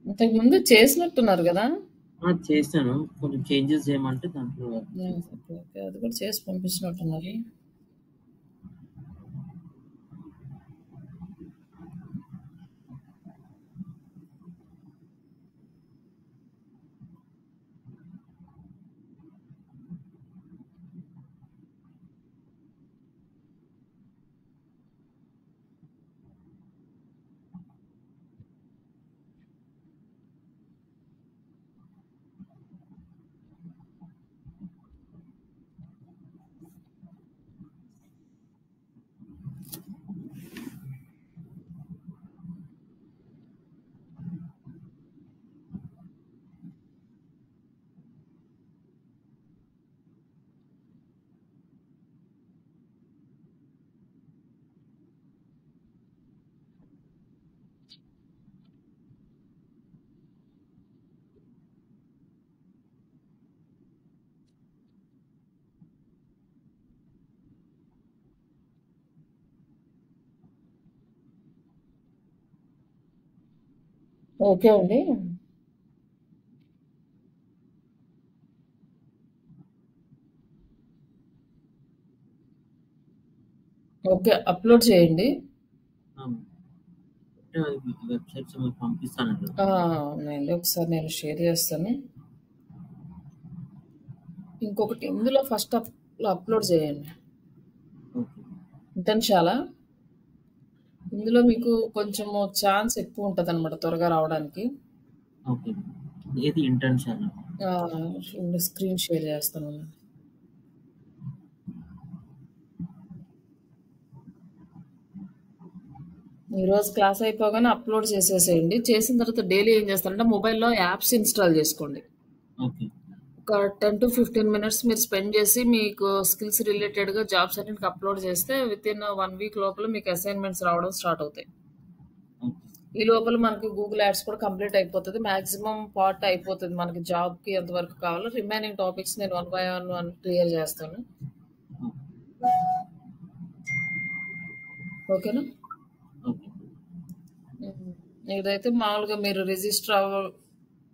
ఇంతకుముందు చేసినట్టున్నారు గదా! చేశాను. కొంచెం చేంజెస్ చేయమంటే దాంట్లో ఓకే. ఓకే. అది కూడా చేసి పంపించినట్టున్నారు. ఓకే అండి. ఓకే. అప్‌లోడ్ చేయండి. వెబ్‌సైట్స్ ఏమైనా పంపిస్తానండి. అవునండి. ఒకసారి నేను షేర్ చేస్తాను. ఇంకొకటి ఇందులో ఫస్ట్ అప్‌లోడ్ చేయండి. ఓకే. ఇంతని చాలా ఇందులో మీకు కొంచెము ఛాన్స్ ఎక్కువ ఉంటదనమాట త్వరగా రావడానికి. ఓకే. ఏది ఇంటర్న్‌షిప్? స్క్రీన్ షేర్ చేస్తాను. ఈరోజు క్లాస్ అయిపోగానే అప్‌లోడ్ చేసేసేయండి. చేసిన తర్వాత డైలీ ఏం చేస్తారంటే మొబైల్‌లో యాప్స్ ఇన్‌స్టాల్ చేసుకోండి. ఓకే. ఒక 10-15 మినిట్స్ మీరు స్పెండ్ చేసి మీకు స్కిల్స్ రిలేటెడ్‌గా జాబ్స్ అన్నిటికి అప్‌లోడ్ చేస్తే వితిన్ 1 వీక్ లోపల మీకు అసైన్‌మెంట్స్ రావడం స్టార్ట్ అవుతాయి. ఓకే. ఈ లోపల మనకి గూగుల్ యాడ్స్ కూడా కంప్లీట్ అయిపోతది. మాక్సిమం పార్ట్ అయిపోతది. మనకి జాబ్‌కి ఎంతవరకు కావాలో రిమైనింగ్ టాపిక్స్ నేను వన్ బై వన్ క్లియర్ చేస్తాను. ఓకేనా? ఓకే. ఇదైతే మామూలుగా మీరు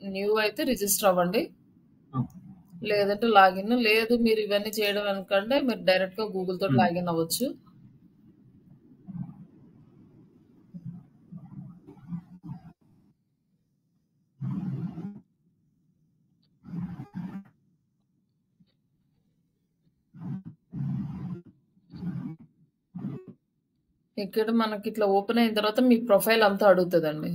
న్యూ అయితే రిజిస్టర్ అవ్వండి. ఓకే. లేదంటే లాగిన్ లేదు మీరు ఇవన్నీ చేయడం అనుకంటే మీరు డైరెక్ట్‌గా గూగుల్ తోటి లాగిన్ అవ్వచ్చు. ఇక్కడ మనకి ఇట్లా ఓపెన్ అయిన తర్వాత మీ ప్రొఫైల్ అంతా అడుగుతదండి.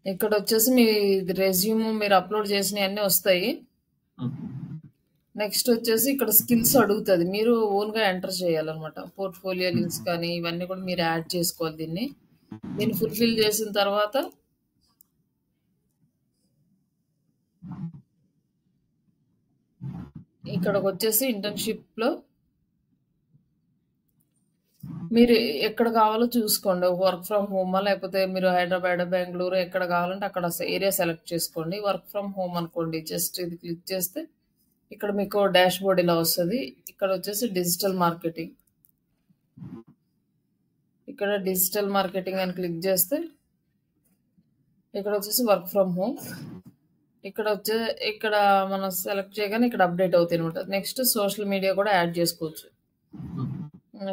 ఇక్కడ వచ్చేసి మీ రెజ్యూమ్ మీరు అప్లోడ్ చేసినవన్నీ వస్తాయి. నెక్స్ట్ వచ్చేసి ఇక్కడ స్కిల్స్ అడుగుతది. మీరు ఓన్‌గా ఎంటర్ చేయాలన్నమాట. పోర్ట్‌ఫోలియో లింక్స్ కానీ ఇవన్నీ కూడా మీరు యాడ్ చేసుకోవాలి దీన్ని. దీన్ని ఫుల్‌ఫిల్ చేసిన తర్వాత ఇక్కడికొచ్చేసి ఇంటర్న్‌షిప్‌లో మీరు ఎక్కడ కావాలో చూసుకోండి. వర్క్ ఫ్రమ్ హోమా లేకపోతే మీరు హైదరాబాద్, బెంగుళూరు ఎక్కడ కావాలంటే అక్కడ ఏరియా సెలెక్ట్ చేసుకోండి. వర్క్ ఫ్రమ్ హోమ్ అనుకోండి. జస్ట్ ఇది క్లిక్ చేస్తే ఇక్కడ మీకు డాష్‌బోర్డ్ ఇలా వస్తది. ఇక్కడ వచ్చేసి డిజిటల్ మార్కెటింగ్. ఇక్కడ డిజిటల్ మార్కెటింగ్ అని క్లిక్ చేస్తే ఇక్కడ వచ్చేసి వర్క్ ఫ్రమ్ హోమ్. ఇక్కడ మనం సెలెక్ట్ చేయగానే ఇక్కడ అప్డేట్ అవుతాయి అనమాట. నెక్స్ట్ సోషల్ మీడియా కూడా యాడ్ చేసుకోవచ్చు.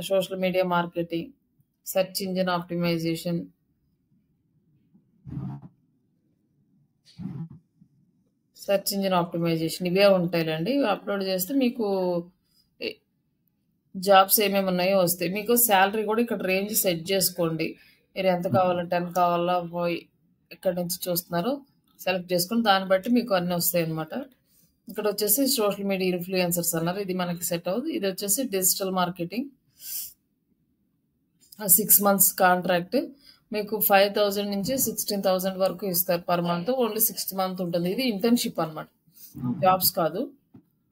Social media marketing, search engine optimisation, ఇవే ఉంటాయిలేండి. ఇవి అప్లోడ్ చేస్తే మీకు జాబ్స్ ఏమేమి ఉన్నాయో వస్తాయి. మీకు శాలరీ కూడా ఇక్కడ రేంజ్ సెట్ చేసుకోండి. మీరు ఎంత కావాలో 10 కావాలా ఎక్కడి నుంచి చూస్తున్నారో సెలెక్ట్ చేసుకొని దాన్ని బట్టి మీకు అన్నీ వస్తాయి అనమాట. ఇక్కడ వచ్చేసి సోషల్ మీడియా ఇన్ఫ్లుయెన్సర్స్ అన్నారు. ఇది మనకి సెట్ అవ్వదు. ఇది వచ్చేసి డిజిటల్ మార్కెటింగ్ 6 మంత్స్ కాంట్రాక్ట్. మీకు 5,000 నుంచి 16,000 వరకు ఇస్తారు పర్ మంత్. ఓన్లీ 6 మంత్ ఉంటుంది. ఇది ఇంటర్న్‌షిప్ అనమాట. జాబ్స్ కాదు.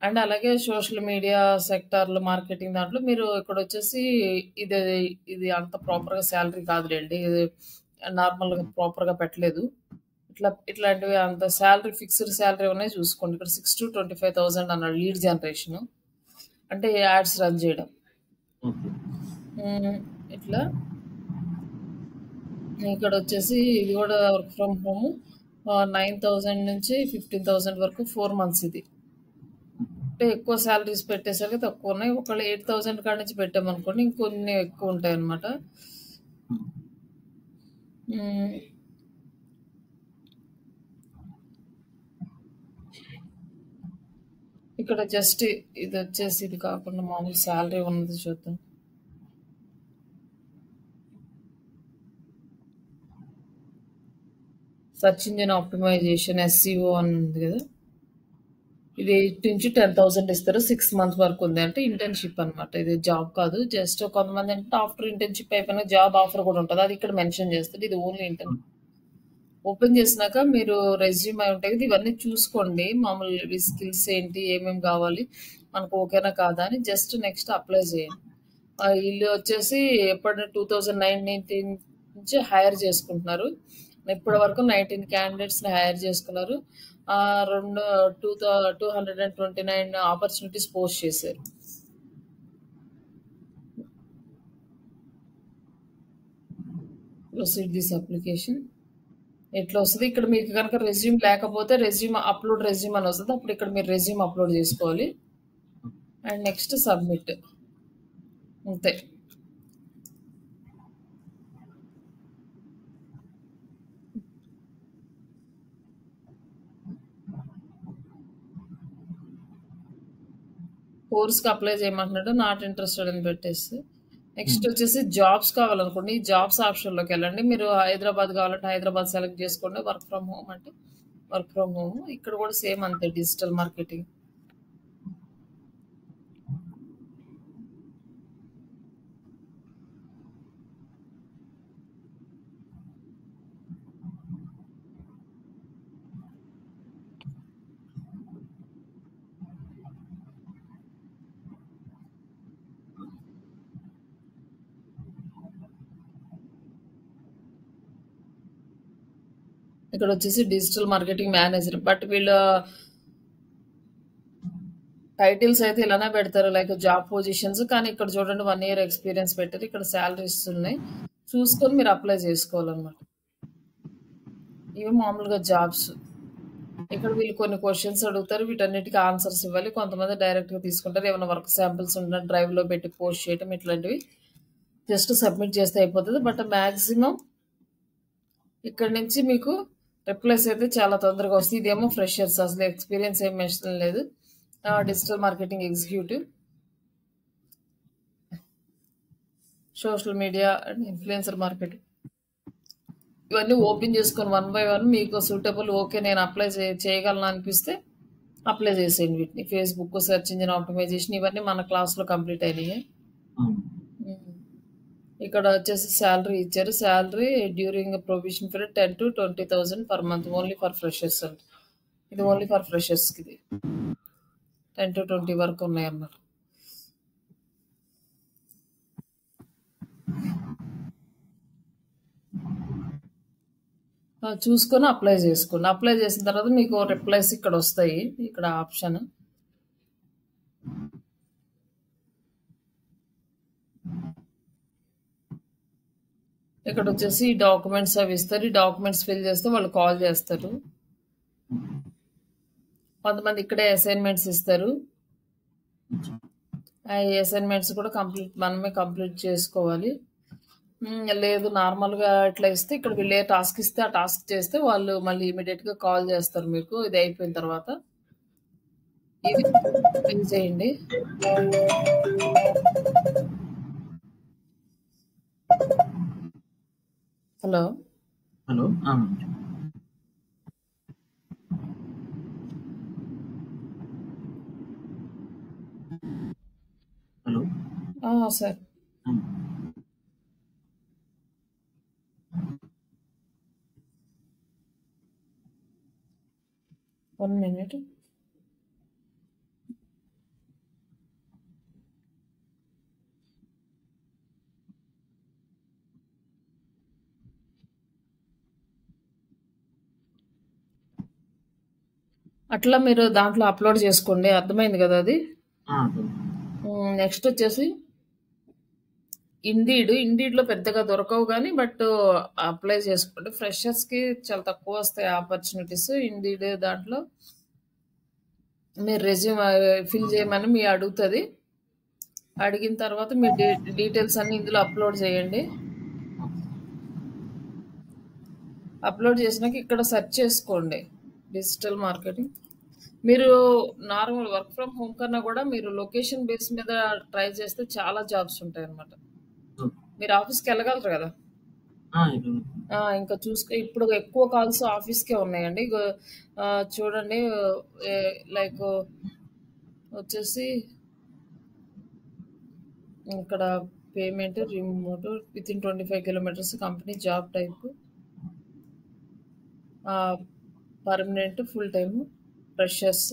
అండ్ అలాగే సోషల్ మీడియా సెక్టార్‌లో మార్కెటింగ్ దాంట్లో మీరు ఇక్కడొచ్చేసి ఇది ఇది అంత ప్రాపర్‌గా సాలరీ కాదులెండి. ఇది నార్మల్‌గా ప్రాపర్‌గా పెట్టలేదు. ఇట్లాంటివి అంత సాలరీ ఫిక్స్డ్ సాలరీ ఉన్నాయి చూసుకోండి. ఇక్కడ 6-25,000 అన్నాడు లీడ్ జనరేషన్. అంటే యాడ్స్ రన్ చేయడం. ఓకే. ఇట్లా ఇక్కడ వచ్చేసి ఇది కూడా వర్క్ ఫ్రమ్ హోమ్ 9,000 నుంచి 15,000 వరకు 4 మంత్స్ ఇది. అంటే ఎక్కువ సాలరీస్ పెట్టేసరికి తక్కువ ఉన్నాయి. ఒకవేళ 8,000 కాడ నుంచి పెట్టామనుకోండి ఇంకొన్ని ఎక్కువ ఉంటాయి అన్నమాట. ఇక్కడ జస్ట్ ఇది వచ్చేసి ఇది కాకుండా మామూలు సాలరీ ఉన్నది చూద్దాం. సర్చ్ ఇంజిన్ ఆప్టిమైజేషన్ ఎస్సీఓ అని ఉంది కదా, ఇది 8 నుంచి 10,000 ఇస్తారు. 6 మంత్స్ వరకు ఉంది. అంటే ఇంటర్న్షిప్ అనమాట, ఇది జాబ్ కాదు. జస్ట్ కొంతమంది అంటే ఆఫ్టర్ ఇంటర్న్షిప్ అయిపోయిన జాబ్ ఆఫర్ కూడా ఉంటుంది, అది ఇక్కడ మెన్షన్ చేస్తారు. ఇది ఓన్లీ ఇంటర్న్. ఓపెన్ చేసినాక మీరు రెజ్యూమ్ అయి ఉంటాయి కదా, ఇవన్నీ చూసుకోండి. మామూలు స్కిల్స్ ఏంటి, ఏమేమి కావాలి, మనకు ఓకేనా కాదా అని జస్ట్ నెక్స్ట్ అప్లై చేయండి. వీళ్ళు వచ్చేసి ఎప్పటి 2019 నుంచి హైర్ చేసుకుంటున్నారు. ఇప్పటి వరకు 19 క్యాండిడేట్స్ని హైర్ చేసుకున్నారు. 229 ఆపర్చునిటీస్ పోస్ట్ చేశారు. ప్రొసీడ్ దిస్ అప్లికేషన్ ఎట్లా వస్తుంది, ఇక్కడ మీకు కనుక రెజ్యూమ్ లేకపోతే రెజ్యూమ్ అప్లోడ్ రెజ్యూమ్ అని వస్తుంది. అప్పుడు ఇక్కడ మీరు రెజ్యూమ్ అప్లోడ్ చేసుకోవాలి. అండ్ నెక్స్ట్ సబ్మిట్, అంతే. కోర్స్కి అప్లై చేయమంటున్నాడు, నాట్ ఇంట్రెస్టెడ్ అని పెట్టేసి నెక్స్ట్ వచ్చేసి జాబ్స్ కావాలనుకోండి, ఈ జాబ్స్ ఆప్షన్లోకి వెళ్ళండి. మీరు హైదరాబాద్ కావాలంటే హైదరాబాద్ సెలెక్ట్ చేసుకోండి. వర్క్ ఫ్రమ్ హోమ్ అంటే వర్క్ ఫ్రమ్ హోమ్. ఇక్కడ కూడా సేమ్ అంతే, డిజిటల్ మార్కెటింగ్. ఇక్కడ వచ్చేసి డిజిటల్ మార్కెటింగ్ మేనేజర్, బట్ వీళ్ళ టైటిల్స్ అయితే ఇలానే పెడతారు, లైక్ జాబ్ పొజిషన్స్. కానీ ఇక్కడ చూడండి 1 year ఎక్స్పీరియన్స్ పెట్టారు. ఇక్కడ శాలరీస్ ఉన్నాయి, చూసుకొని మీరు అప్లై చేసుకోవాలన్నమాట. ఇవి మామూలుగా జాబ్స్. ఇక్కడ వీళ్ళు కొన్ని క్వశ్చన్స్ అడుగుతారు, వీటన్నిటికీ ఆన్సర్స్ ఇవ్వాలి. కొంతమంది డైరెక్ట్గా తీసుకుంటారు, ఏమైనా వర్క్ శాంపిల్స్ ఉన్న డ్రైవ్లో పెట్టి పోస్ట్ చేయడం, ఇట్లాంటివి జస్ట్ సబ్మిట్ చేస్తే అయిపోతుంది. బట్ మ్యాక్సిమం ఇక్కడ నుంచి మీకు రిప్లైస్ అయితే చాలా తొందరగా వస్తుంది. ఇదేమో ఫ్రెషర్స్, అసలు ఎక్స్పీరియన్స్ ఏం మెన్షన్ లేదు. Digital marketing executive, social media and influencer marketing. ఇవన్నీ ఓపెన్ చేసుకొని 1 by 1 మీకు సూటబుల్, ఓకే నేను అప్లై చేయగలను అనిపిస్తే అప్లై చేసేయండి. వీటిని ఫేస్బుక్ సెర్చ్ ఇంజిన్ ఆప్టిమైజేషన్ ఇవన్నీ మన క్లాస్లో కంప్లీట్ అయినాయి. ఇక్కడ వచ్చేసి శాలరీ ఇచ్చారు. Salary during provision period 10 to 20,000 per month, only for freshers అండి. ఇది ఓన్లీ ఫర్ ఫ్రెషర్స్కి, ఇది 10 to 20 వరకు ఉన్నాయి అన్నమాట. చూసుకొని అప్లై చేసుకోండి. అప్లై చేసిన తర్వాత మీకు రిప్లైస్ ఇక్కడ వస్తాయి, ఇక్కడ ఆప్షన్. ఇక్కడ వచ్చేసి డాక్యుమెంట్స్ అవి ఇస్తారు. ఈ డాక్యుమెంట్స్ ఫిల్ చేస్తే వాళ్ళు కాల్ చేస్తారు. కొంతమంది ఇక్కడే అసైన్మెంట్స్ ఇస్తారు. ఆ అసైన్మెంట్స్ కూడా మనమే కంప్లీట్ చేసుకోవాలి. లేదు నార్మల్గా ఇట్లా ఇస్తే, ఇక్కడ వీళ్ళు ఏ టాస్క్ ఇస్తే ఆ టాస్క్ చేస్తే వాళ్ళు మళ్ళీ ఇమీడియట్గా కాల్ చేస్తారు మీకు, ఇది అయిపోయిన తర్వాత. ఇది ఫిల్ చేయండి. Hello hello. Hello sir. 1 minute. అట్లా మీరు దాంట్లో అప్లోడ్ చేసుకోండి. అర్థమైంది కదా అది. అర్థమైంది. నెక్స్ట్ వచ్చేసి ఇండీడ్లో పెద్దగా దొరకవు కానీ బట్ అప్లై చేసుకోండి. ఫ్రెషర్స్కి చాలా తక్కువ వస్తాయి ఆపర్చునిటీస్. ఇండీడ్ దాంట్లో మీరు రెజ్యూమ్ ఫిల్ చేయమని మీ అడుగుతుంది. అడిగిన తర్వాత మీ డీటెయిల్స్ అన్ని ఇందులో అప్లోడ్ చేయండి. అప్లోడ్ చేసినాక ఇక్కడ సెర్చ్ చేసుకోండి డిజిటల్ మార్కెటింగ్. మీరు నార్మల్ వర్క్ ఫ్రమ్ హోమ్ కన్నా కూడా మీరు లొకేషన్ బేస్ మీద ట్రై చేస్తే చాలా జాబ్స్ ఉంటాయి అన్నమాట. మీరు ఆఫీస్కి వెళ్ళగలరు కదా. ఇంకా చూసుకో, ఇప్పుడు ఎక్కువ కాల్స్ ఆఫీస్కే ఉన్నాయండి. చూడండి, లైక్ వచ్చేసి ఇక్కడ payment remote within 25 kilometres company job type permanent full time freshers.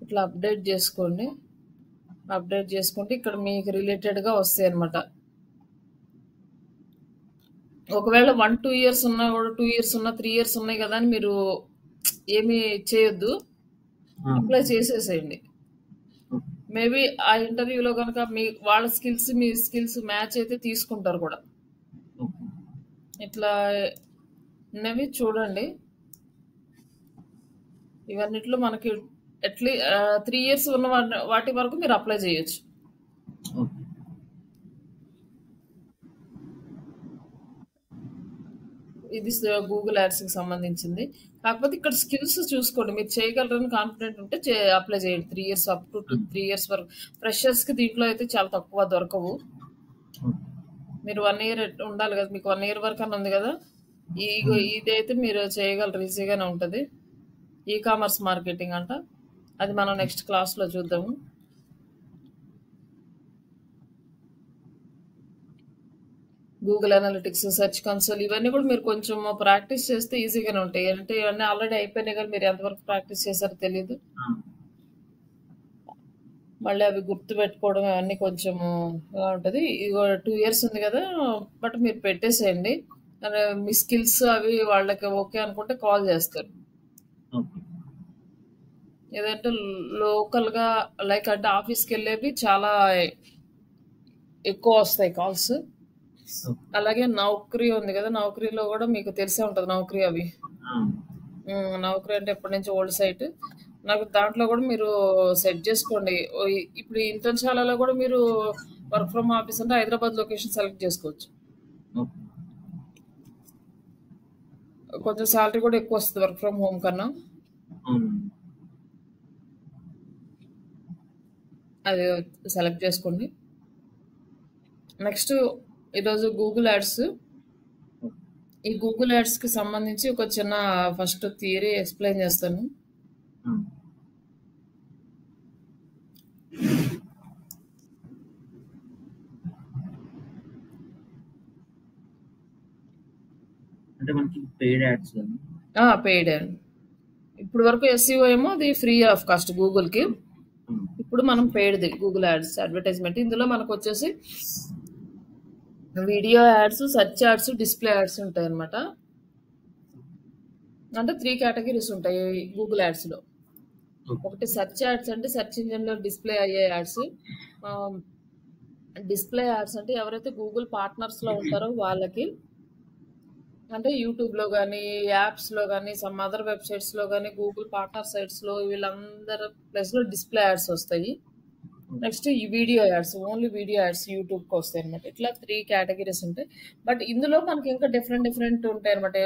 ఇట్లా అప్డేట్ చేసుకోండి. అప్డేట్ చేసుకుంటే ఇక్కడ మీకు రిలేటెడ్గా వస్తాయి అన్నమాట. ఒకవేళ 1-2 ఇయర్స్ ఉన్నా కూడా 2 ఇయర్స్ ఉన్నా 3 ఇయర్స్ ఉన్నాయి కదా అని మీరు ఏమీ చేయొద్దు, అప్లై చేసేసేయండి. మేబీ ఆ ఇంటర్వ్యూలో కనుక వాళ్ళ స్కిల్స్ మీ స్కిల్స్ మ్యాచ్ అయితే తీసుకుంటారు కూడా. ఇట్లా ఉన్నవి చూడండి. ఇవన్నిట్లో మనకి అట్లీస్ట్ 3 ఇయర్స్ ఉన్న వాటి వరకు మీరు అప్లై చేయొచ్చు. ఇది గూగుల్ యాడ్స్కి సంబంధించింది. కాకపోతే ఇక్కడ స్కిల్స్ చూసుకోండి, మీరు చేయగలరని కాన్ఫిడెంట్ ఉంటే అప్లై చేయండి. 3 ఇయర్స్ అప్ టు 3 ఇయర్స్ వరకు. ఫ్రెషర్స్కి దీంట్లో అయితే చాలా తక్కువ దొరకవు. మీరు 1 ఇయర్ ఉండాలి కదా, మీకు 1 ఇయర్ వరకు అని ఉంది కదా. ఇదైతే మీరు చేయగలరు, ఈజీగానే ఉంటుంది. కామర్స్ మార్కెటింగ్ అంట, అది మనం నెక్స్ట్ క్లాస్లో చూద్దాము. గూగుల్ అనలిటిక్స్, సెర్చ్ కన్సోల్ ఇవన్నీ కూడా మీరు కొంచెం ప్రాక్టీస్ చేస్తే ఈజీగానే ఉంటాయి. అంటే ఇవన్నీ ఆల్రెడీ అయిపోయినాయి కానీ మీరు ఎంతవరకు ప్రాక్టీస్ చేశారో తెలియదు. మళ్ళీ అవి గుర్తు పెట్టుకోవడం అవన్నీ కొంచెం ఇలా ఉంటుంది. 2 ఇయర్స్ ఉంది కదా, బట్ మీరు పెట్టేసేయండి. మీ స్కిల్స్ అవి వాళ్ళకి ఓకే అనుకుంటే కాల్ చేస్తారు. ఏదంటే లోకల్గా లైక్ అంటే ఆఫీస్కి వెళ్ళేవి చాలా ఎక్కువ వస్తాయి కాల్స్. అలాగే నౌకరీ ఉంది కదా, నౌకరీలో కూడా మీకు తెలిసే ఉంటుంది. నౌకరీ అవి నౌకరీ అంటే ఎప్పటి నుంచి ఓల్డ్ సైట్. నాకు దాంట్లో కూడా మీరు సెట్ చేసుకోండి. ఇప్పుడు ఇంటర్న్షాలలో కూడా మీరు వర్క్ ఫ్రమ్ ఆఫీస్ అంటే హైదరాబాద్ లొకేషన్ సెలెక్ట్ చేసుకోవచ్చు. కొంచెం శాలరీ కూడా ఎక్కువ వస్తుంది వర్క్ ఫ్రమ్ హోమ్ కన్నా. అది సెలెక్ట్ చేసుకోండి. నెక్స్ట్ ఈరోజు గూగుల్ యాడ్స్. ఈ గూగుల్ యాడ్స్కి సంబంధించి ఒక చిన్న ఫస్ట్ థియరీ ఎక్స్ప్లెయిన్ చేస్తాను. అంటే మనకి పెయిడ్ యాడ్స్ పెయిడ్ యాడ్. ఇప్పుడు వరకు SEO ఏమో అది ఫ్రీ ఆఫ్ కాస్ట్ గూగుల్కి. ఇప్పుడు మనం పెయిడ్ది గూగుల్ యాడ్స్ అడ్వర్టైజ్మెంట్. ఇందులో మనకు వచ్చేసి video ads, search ads, display ads ఉంటాయి అన్నమాట. అంటే 3 కేటగిరీస్ ఉంటాయి గూగుల్ యాడ్స్లో. ఒకటి సెర్చ్ యాడ్స్ అంటే సెర్చ్ ఇంజిన్లో డిస్ప్లే అయ్యే యాడ్స్. డిస్ప్లే యాడ్స్ అంటే ఎవరైతే గూగుల్ పార్ట్నర్స్లో ఉంటారో వాళ్ళకి, అంటే యూట్యూబ్లో కానీ యాప్స్లో కానీ సమ్ అదర్ వెబ్సైట్స్లో కానీ గూగుల్ పార్ట్నర్ సైట్స్లో వీళ్ళందరి ప్లేస్లో డిస్ప్లే యాడ్స్ వస్తాయి. నెక్స్ట్ ఈ video ads, only video ads యూట్యూబ్కి వస్తాయి అనమాట. ఇట్లా 3 కేటగిరీస్ ఉంటాయి. బట్ ఇందులో మనకి ఇంకా డిఫరెంట్ ఉంటాయి అనమాట.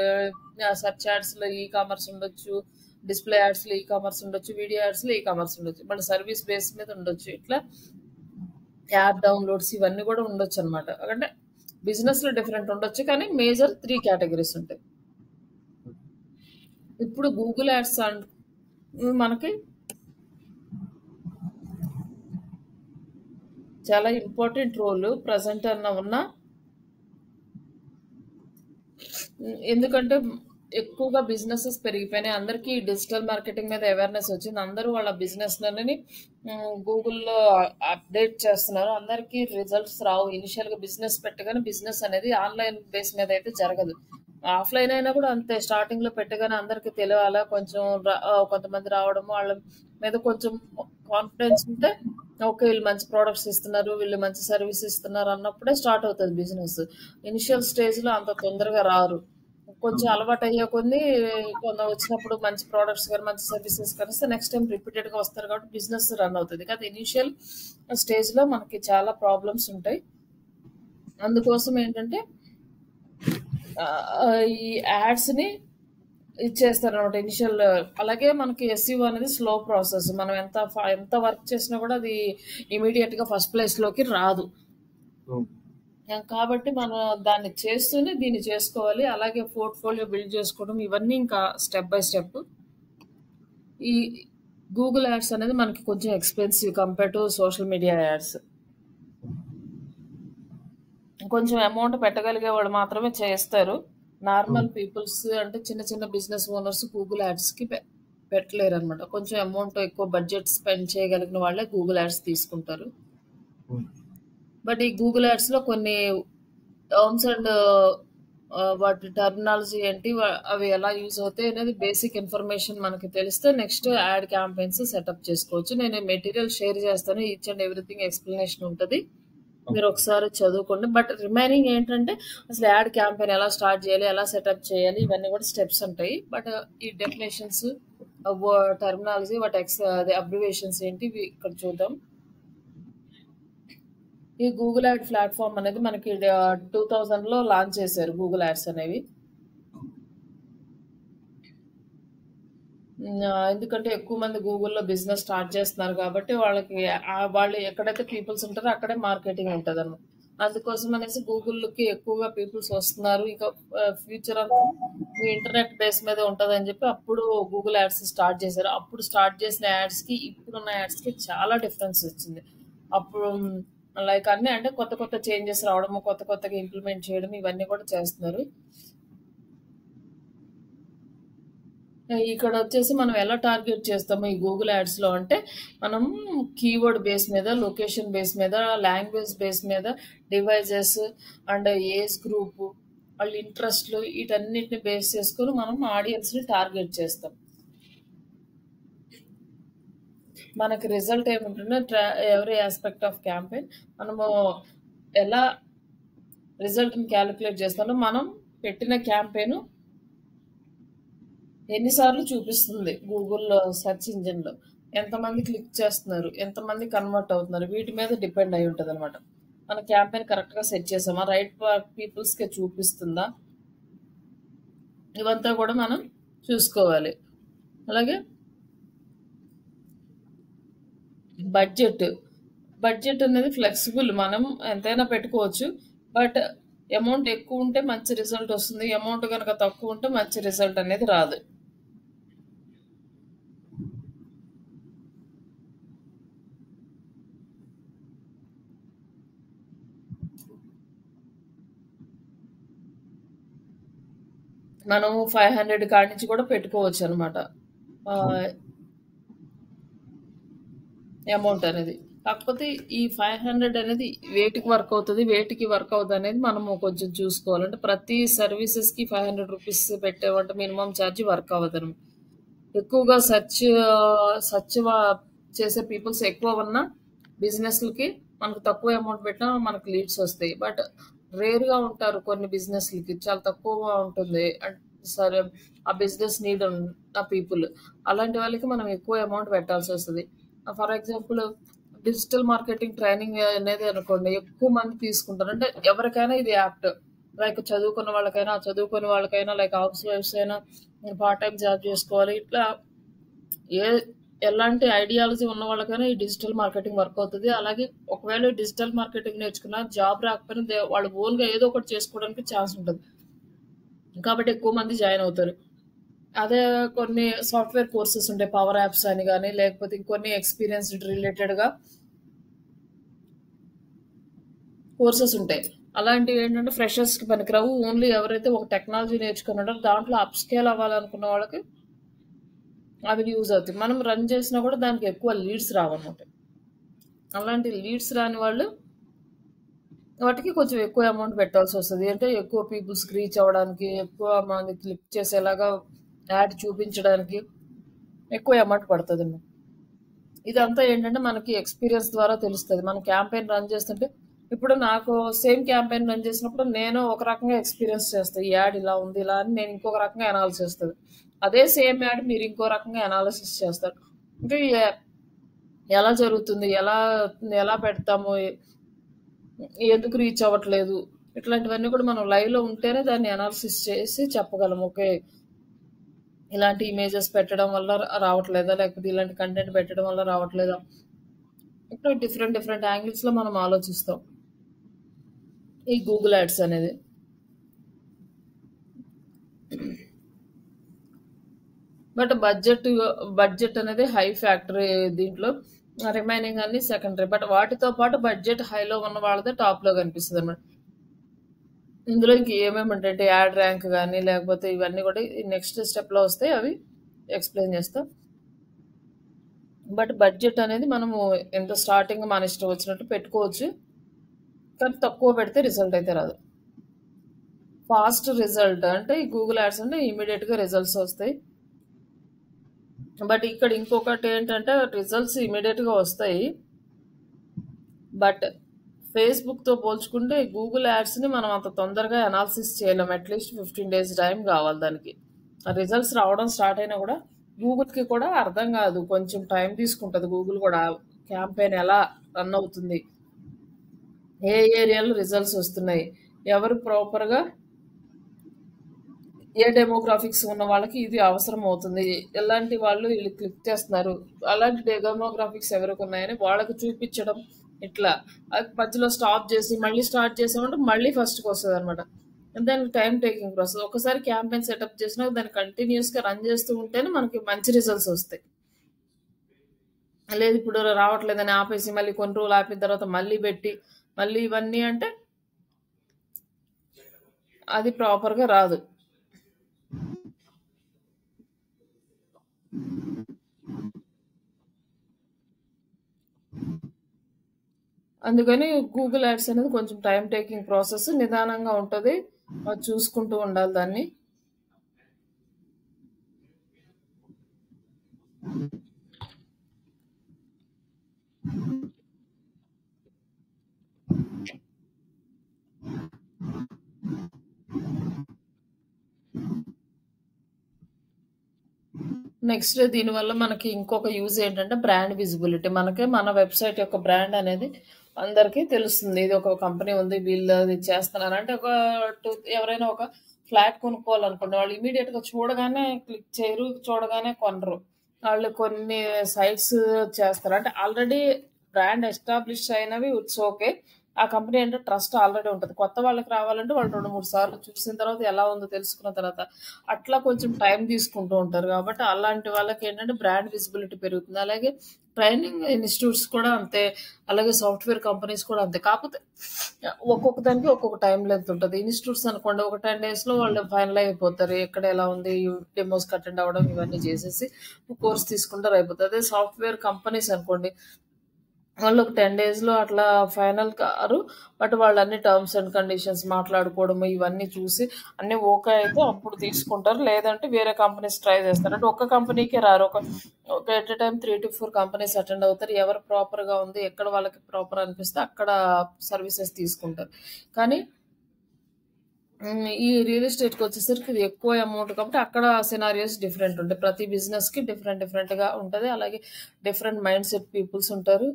సెర్చ్ యాడ్స్లో కామర్స్ ఉండొచ్చు, డిస్ప్లే యాడ్స్లో కామర్స్ ఉండొచ్చు, వీడియో యాడ్స్లో కామర్స్ ఉండొచ్చు, మళ్ళీ సర్వీస్ బేస్ మీద ఉండొచ్చు. ఇట్లా యాప్ డౌన్లోడ్స్ ఇవన్నీ కూడా ఉండొచ్చు అనమాట. అంటే బిజినెస్లో డిఫరెంట్ ఉండొచ్చు, కానీ మేజర్ 3 కేటగిరీస్ ఉంటాయి. ఇప్పుడు గూగుల్ యాడ్స్ మనకి చాలా ఇంపార్టెంట్ రోల్ ప్రజెంట్ ఉన్న. ఎందుకంటే ఎక్కువగా బిజినెసెస్ పెరిగిపోయినాయి. అందరికీ డిజిటల్ మార్కెటింగ్ మీద అవేర్‌నెస్ వచ్చింది. అందరూ వాళ్ళ బిజినెస్‌లని గూగుల్‌లో అప్డేట్ చేస్తున్నారు. అందరికీ రిజల్ట్స్ రావు. ఇనిషియల్‌గా బిజినెస్ పెట్టగానే బిజినెస్ అనేది ఆన్‌లైన్ బేస్ మీద అయితే జరగదు. ఆఫ్‌లైన్ అయినా కూడా అంతే. స్టార్టింగ్‌లో పెట్టగానే అందరికీ తెలియాలా, కొంచెం కొంతమంది రావడం, వాళ్ళ మీద కొంచెం కాన్ఫిడెన్స్ ఉంటే ఓకే. వీళ్ళు మంచి ప్రొడక్ట్స్ ఇస్తున్నారు, వీళ్ళు మంచి సర్వీస్ ఇస్తున్నారు అన్నప్పుడే స్టార్ట్ అవుతది బిజినెస్. ఇనిషియల్ స్టేజ్‌లో అంత తొందరగా రారు. కొంచెం అవును. అలవాటయ్యే కొద్దీ వచ్చినప్పుడు మంచి ప్రొడక్ట్స్ గాని, మంచి సర్వీసెస్ కనిస్తే నెక్స్ట్ టైమ్ రిపీటెడ్‌గా వస్తారు కాబట్టి బిజినెస్ రన్ అవుతది. కాతే ఇనిషియల్ స్టేజ్‌లో మనకి చాలా ప్రాబ్లమ్స్ ఉంటాయి. అందుకోసం ఏంటంటే ఈ యాడ్స్‌ని ఇచ్చేస్తారనమాట ఇనిషియల్. అలాగే మనకి ఎస్ఈఓ అనేది స్లో ప్రాసెస్. మనం ఎంత వర్క్ చేసినా కూడా అది ఇమీడియట్‌గా ఫస్ట్ ప్లేస్‌లోకి రాదు. అవును. కాబట్టి మనం దాన్ని చేస్తూనే దీన్ని చేసుకోవాలి. అలాగే పోర్ట్‌ఫోలియో బిల్డ్ చేసుకోవడం ఇవన్నీ ఇంకా స్టెప్ బై స్టెప్. ఈ గూగుల్ యాడ్స్ అనేది మనకి కొంచెం expensive compare to social media ads. కొంచెం అమౌంట్ పెట్టగలిగే వాళ్ళు మాత్రమే చేస్తారు. నార్మల్ అవును. పీపుల్స్ అంటే చిన్న చిన్న బిజినెస్ ఓనర్స్ గూగుల్ యాడ్స్‌కి పెట్టలేరనమాట. కొంచెం అమౌంట్ ఎక్కువ బడ్జెట్ స్పెండ్ చేయగలిగిన వాళ్ళే గూగుల్ యాడ్స్ తీసుకుంటారు. అవును. బట్ ఈ గూగుల్ యాడ్స్‌లో కొన్ని టర్మ్స్ అండ్ వాటి టర్మినాలజీ ఏంటి, అవి ఎలా యూజ్ అవుతాయి అనేది బేసిక్ ఇన్ఫర్మేషన్ మనకి తెలిస్తే నెక్స్ట్ యాడ్ క్యాంపెయిన్స్ సెటప్ చేసుకోవచ్చు. నేను మెటీరియల్ షేర్ చేస్తాను. ఈచ్ అండ్ ఎవ్రీథింగ్ ఎక్స్‌ప్లనేషన్ ఉంటది. మీరు అవును. ఒకసారి చదువుకోండి. బట్ రిమైనింగ్ ఏంటంటే అసలు యాడ్ క్యాంపెయిన్ ఎలా స్టార్ట్ చేయాలి, ఎలా సెటప్ చేయాలి, ఇవన్నీ కూడా స్టెప్స్ ఉంటాయి. బట్ ఈ డెఫినేషన్స్, టర్మినాలజీ, వాటి అదే అబ్రివేషన్స్ ఏంటి ఇవి ఇక్కడ చూద్దాం. ఈ గూగుల్ యాడ్ ప్లాట్ఫామ్ అనేది మనకి 2000లో లాంచ్ చేశారు గూగుల్ యాడ్స్ అనేవి. ఎందుకంటే ఎక్కువ మంది గూగుల్‌లో బిజినెస్ స్టార్ట్ చేస్తున్నారు కాబట్టి వాళ్ళకి వాళ్ళు ఎక్కడైతే పీపుల్స్ ఉంటారో అక్కడే మార్కెటింగ్ ఉంటదన్నమాట. అందుకోసం అనేసి గూగుల్‌కి ఎక్కువగా పీపుల్స్ వస్తున్నారు. ఇంకా ఫ్యూచర్ అంతా ఇంటర్నెట్ బేస్ మీద ఉంటదని చెప్పి అప్పుడు గూగుల్ యాడ్స్ స్టార్ట్ చేశారు. అప్పుడు స్టార్ట్ చేసిన యాడ్స్‌కి ఇప్పుడున్న యాడ్స్‌కి చాలా డిఫరెన్స్ వచ్చింది. అప్పుడు లైక్ అన్నీ అంటే కొత్త కొత్త చేంజెస్ రావడము, కొత్త కొత్తగా ఇంప్లిమెంట్ చేయడం ఇవన్నీ కూడా చేస్తున్నారు. ఇక్కడ వచ్చేసి మనం ఎలా టార్గెట్ చేస్తాము ఈ గూగుల్ యాడ్స్‌లో అంటే, మనం కీవర్డ్ బేస్ మీద, లొకేషన్ బేస్ మీద, లాంగ్వేజ్ బేస్ మీద, డివైజెస్ అండ్ ఏజ్ గ్రూప్, వాళ్ళ ఇంట్రెస్ట్‌లు వీటన్నిటిని బేస్ చేసుకొని మనం ఆడియన్స్‌ని టార్గెట్ చేస్తాం. మనకి రిజల్ట్ ఏముంటుందో ఎవ్రీ ఆస్పెక్ట్ ఆఫ్ క్యాంపెయిన్ మనము ఎలా రిజల్ట్‌ని క్యాలిక్యులేట్ చేస్తామో, మనం పెట్టిన క్యాంపెయిన్ ఎన్నిసార్లు చూపిస్తుంది గూగుల్‌లో సెర్చ్ ఇంజిన్‌లో, ఎంతమంది క్లిక్ చేస్తున్నారు, ఎంతమంది కన్వర్ట్ అవుతున్నారు, వీటి మీద డిపెండ్ అయి ఉంటదనమాట. మన క్యాంపెయిన్ కరెక్ట్‌గా సెట్ చేసామా, రైట్ పీపుల్స్‌కే చూపిస్తుందా, ఇవంతా కూడా మనం చూసుకోవాలి. అలాగే బడ్జెట్. బడ్జెట్ అనేది ఫ్లెక్సిబుల్. మనం ఎంతైనా పెట్టుకోవచ్చు. బట్ అమౌంట్ ఎక్కువ ఉంటే మంచి రిజల్ట్ వస్తుంది. అమౌంట్ కనుక తక్కువ ఉంటే మంచి రిజల్ట్ అనేది రాదు. మనం 500 కాడి నుంచి కూడా పెట్టుకోవచ్చు అనమాట అవును. అమౌంట్ అనేది. కాకపోతే ఈ 500 అనేది వేటికి వర్క్ అవుతుంది, వేటికి వర్క్ అవుతుంది అనేది మనము కొంచెం చూసుకోవాలి. అంటే ప్రతి సర్వీసెస్కి ₹500 పెట్టేవంటే మినిమం ఛార్జ్ వర్క్ అవ్వదు. ఎక్కువగా సెర్చ్ చేసే పీపుల్స్ ఎక్కువ ఉన్న బిజినెస్లకి మనకు తక్కువ అమౌంట్ పెట్టినా మనకు లీడ్స్ వస్తాయి. బట్ రేర్గా ఉంటారు కొన్ని బిజినెస్లకి, చాలా తక్కువగా ఉంటుంది. సరే, ఆ బిజినెస్ నీడ్ ఉన్న పీపుల్, అలాంటి వాళ్ళకి మనం ఎక్కువ అమౌంట్ పెట్టాల్సి వస్తుంది. For example digital marketing training అనేది అనుకోండి, ఎక్కువ మంది తీసుకుంటారు. అంటే ఎవరికైనా ఇది యాప్ట్, లైక్ చదువుకున్న వాళ్ళకైనా, చదువుకునే వాళ్ళకైనా, లైక్ హౌస్ వైఫ్స్ అయినా, పార్ట్ టైం జాబ్ చేసుకోవాలి, ఇట్లా ఏ ఎలాంటి ఐడియాలజీ ఉన్న వాళ్ళకైనా ఈ డిజిటల్ మార్కెటింగ్ వర్క్ అవుతుంది. అలాగే ఒకవేళ డిజిటల్ మార్కెటింగ్ నేర్చుకున్నా జాబ్ రాకపోయినా వాళ్ళు ఓన్గా ఏదో ఒకటి చేసుకోవడానికి ఛాన్స్ ఉంటుంది. కాబట్టి ఎక్కువ మంది జాయిన్ అవుతారు. అదే కొన్ని సాఫ్ట్వేర్ కోర్సెస్ ఉంటాయి, పవర్ యాప్స్ అని కానీ, లేకపోతే ఇంకొన్ని ఎక్స్పీరియన్స్ రిలేటెడ్గా కోర్సెస్ ఉంటాయి. అలాంటివేంటంటే ఫ్రెషర్స్‌కి పనికిరావు. ఓన్లీ ఎవరైతే ఒక టెక్నాలజీ నేర్చుకున్నారో దాంట్లో అప్‌స్కేల్ అవ్వాలనుకున్న వాళ్ళకి అవి యూజ్ అవుతాయి. మనం రన్ చేసినా కూడా దానికి ఎక్కువ లీడ్స్ రావన్నమాట. అలాంటి లీడ్స్ రాని వాళ్ళు వాటికి కొంచెం ఎక్కువ అమౌంట్ పెట్టాల్సొస్తది. అంటే ఎక్కువ పీపుల్స్‌కి రీచ్ అవ్వడానికి, ఎక్కువ మంది క్లిక్ చేసేలాగా యాడ్ చూపించడానికి ఎక్కువ అమౌంట్ పడతదండి. ఇదంతా ఏంటంటే మనకి ఎక్స్‌పీరియన్స్ ద్వారా తెలుస్తది. మనం క్యాంపెయిన్ రన్ చేస్తుంటే ఇప్పుడు నాకు సేమ్ క్యాంపెయిన్ రన్ చేసినప్పుడు నేను ఒక రకంగా ఎక్స్‌పీరియన్స్ చేస్తా. ఈ యాడ్ ఇలా ఉంది, ఇలా అని నేను ఇంకొక రకంగా అనాలిసిస్ చేస్తది. అదే సేమ్ యాడ్ మీరు ఇంకో రకంగా అనాలిసిస్ చేస్తారు. అంటే ఎలా జరుగుతుంది? ఎలా పెడతాము? ఎందుకు రీచ్ అవ్వట్లేదు? ఇట్లాంటివన్నీ కూడా మనం లైవ్‌లో ఉంటేనే దాన్ని అనాలిసిస్ చేసి చెప్పగలం. ఓకే. ఇలాంటి ఇమేజెస్ పెట్టడం వల్ల రావట్లేదా? లేకపోతే ఇలాంటి కంటెంట్ పెట్టడం వల్ల రావట్లేదా? ఇట్లా డిఫరెంట్ డిఫరెంట్ యాంగిల్స్‌లో మనం ఆలోచిస్తాం. ఈ గూగుల్ యాడ్స్ అనేది. బట్ బడ్జెట్ అనేది హై ఫ్యాక్టర్ దీంట్లో. రిమైనింగ్ అన్ని సెకండరీ. బట్ వాటితో పాటు బడ్జెట్ హైలో ఉన్న వాళ్ళదే టాప్‌లో కనిపిస్తదనమాట. ఇందులో ఇంక ఏమేమి ఉంటాయంటే యాడ్ ర్యాంక్ గానీ, లేకపోతే ఇవన్నీ కూడా ఈ నెక్స్ట్ స్టెప్‌లో వస్తాయి. అవి ఎక్స్‌ప్లెయిన్ చేస్తా. బట్ బడ్జెట్ అనేది మనము ఎంత స్టార్టింగ్ మన ఇష్టం వచ్చినట్టు పెట్టుకోవచ్చు. కానీ తక్కువ పెడితే రిజల్ట్ అయితే రాదు. ఫాస్ట్ రిజల్ట్ అంటే ఈ గూగుల్ యాడ్స్ అంటే ఇమ్మీడియట్‌గా రిజల్ట్స్ వస్తాయి. బట్ ఇక్కడ ఇంకొకటి ఏంటంటే రిజల్ట్స్ ఇమ్మీడియట్‌గా వస్తాయి. బట్ ఫేస్‌బుక్‌తో పోల్చుకుంటే గూగుల్ యాడ్స్‌ని మనం అంత తొందరగా అనాలిసిస్ చేయలేం. అట్‌లీస్ట్ 15 డేస్ టైం కావాలి దానికి. ఆ రిజల్ట్స్ రావడం స్టార్ట్ అయినా కూడా గూగుల్‌కి కూడా అర్థం కాదు. కొంచెం టైం తీసుకుంటది గూగుల్ కూడా. క్యాంపెయిన్ ఎలా రన్ అవుతుంది? ఏ ఏరియాలో రిజల్ట్స్ వస్తున్నాయి? ఎవరు ప్రాపర్‌గా ఏ డెమోగ్రాఫిక్స్ ఉన్న వాళ్ళకి ఇది అవసరం అవుతుంది. ఎలాంటి వాళ్ళు వీళ్ళు క్లిక్ చేస్తున్నారు. అలాంటి డెమోగ్రాఫిక్స్ ఎవరికి ఉన్నాయని వాళ్ళకి చూపించడం ఇట్లా. అది మధ్యలో స్టాప్ చేసి మళ్ళీ స్టార్ట్ చేసామంటే మళ్ళీ ఫస్ట్‌కి వస్తదనమాట. దానికి టైమ్ టేకింగ్ ప్రాసెస్. ఒకసారి క్యాంపెయిన్ సెటప్ చేసినా దాన్ని కంటిన్యూయస్‌గా రన్ చేస్తూ ఉంటేనే మనకి మంచి రిజల్ట్స్ వస్తాయి. లేదు ఇప్పుడు రావట్లేదని ఆపేసి మళ్ళీ కొన్ని రోజులు ఆపిన తర్వాత మళ్ళీ పెట్టి మళ్ళీ ఇవన్నీ అంటే అది ప్రాపర్‌గా రాదు. అందుకని గూగుల్ యాడ్స్ అనేది కొంచెం టైమ్ టేకింగ్ ప్రాసెస్. నిదానంగా ఉంటది. చూసుకుంటూ ఉండాలి దాన్ని. నెక్స్ట్ దీనివల్ల మనకి ఇంకొక యూజ్ ఏంటంటే బ్రాండ్ విజిబిలిటీ. మనకి మన వెబ్‌సైట్ యొక్క బ్రాండ్ అనేది అందరికీ తెలుస్తుంది. ఇది ఒక కంపెనీ ఉంది. వీళ్ళు ఇది చేస్తున్నారు. అంటే ఎవరైనా ఒక ఫ్లాట్ కొనుక్కోవాలనుకోండి. వాళ్ళు ఇమ్మీడియేట్‌గా చూడగానే క్లిక్ చేయరు. చూడగానే కొనరు. వాళ్ళు కొన్ని సైట్స్ చేస్తారు. అంటే ఆల్రెడీ బ్రాండ్ ఎస్టాబ్లిష్ అయినవి ఇట్స్ ఓకే. ఆ కంపెనీ అంటే ట్రస్ట్ ఆల్రెడీ ఉంటది. కొత్త వాళ్ళకి రావాలంటే వాళ్ళు 2, 3 సార్లు చూసిన తర్వాత ఎలా ఉందో తెలుసుకున్న తర్వాత అట్లా కొంచెం టైం తీసుకుంటూ ఉంటారు. కాబట్టి అలాంటి వాళ్ళకేంటంటే బ్రాండ్ విజిబిలిటీ పెరుగుతుంది. అలాగే ట్రైనింగ్ ఇన్‌స్టిట్యూట్స్ కూడా అంతే. అలాగే సాఫ్ట్‌వేర్ కంపెనీస్ కూడా అంతే. కాకపోతే ఒక్కొక్క దానికి ఒక్కొక్క టైమ్ లెంత్ ఉంటది. ఇన్‌స్టిట్యూట్స్ అనుకోండి ఒక 10 డేస్‌లో వాళ్ళు ఫైనల్ అయిపోతారు. ఎక్కడ ఎలా ఉంది డెమోస్‌కి అటెండ్ అవ్వడం ఇవన్నీ చేసేసి కోర్స్ తీసుకుంటారు అయిపోతది. అదే సాఫ్ట్‌వేర్ కంపెనీస్ అనుకోండి వాళ్ళు ఒక 10 డేస్‌లో అట్లా ఫైనల్ కారు. బట్ వాళ్ళన్ని టర్మ్స్ అండ్ కండిషన్స్ మాట్లాడుకోవడము ఇవన్నీ చూసి అన్నీ ఓకే అయితే అప్పుడు తీసుకుంటారు. లేదంటే వేరే కంపెనీస్ ట్రై చేస్తారు. అంటే ఒక్క కంపెనీకే రారు. ఒక at a time 3-4 companies attend అవుతారు. ఎవరు ప్రాపర్‌గా ఉంది, ఎక్కడ వాళ్ళకి ప్రాపర్ అనిపిస్తే అక్కడ సర్వీసెస్ తీసుకుంటారు. కానీ ఈ రియల్ ఎస్టేట్‌కొచ్చేసరికి ఇది ఎక్కువ అమౌంట్ కాబట్టి అక్కడ సినారియోస్ డిఫరెంట్ ఉంటాయి. ప్రతి బిజినెస్‌కి డిఫరెంట్ డిఫరెంట్‌గా ఉంటది. అలాగే డిఫరెంట్ మైండ్ సెట్ పీపుల్స్ ఉంటారు.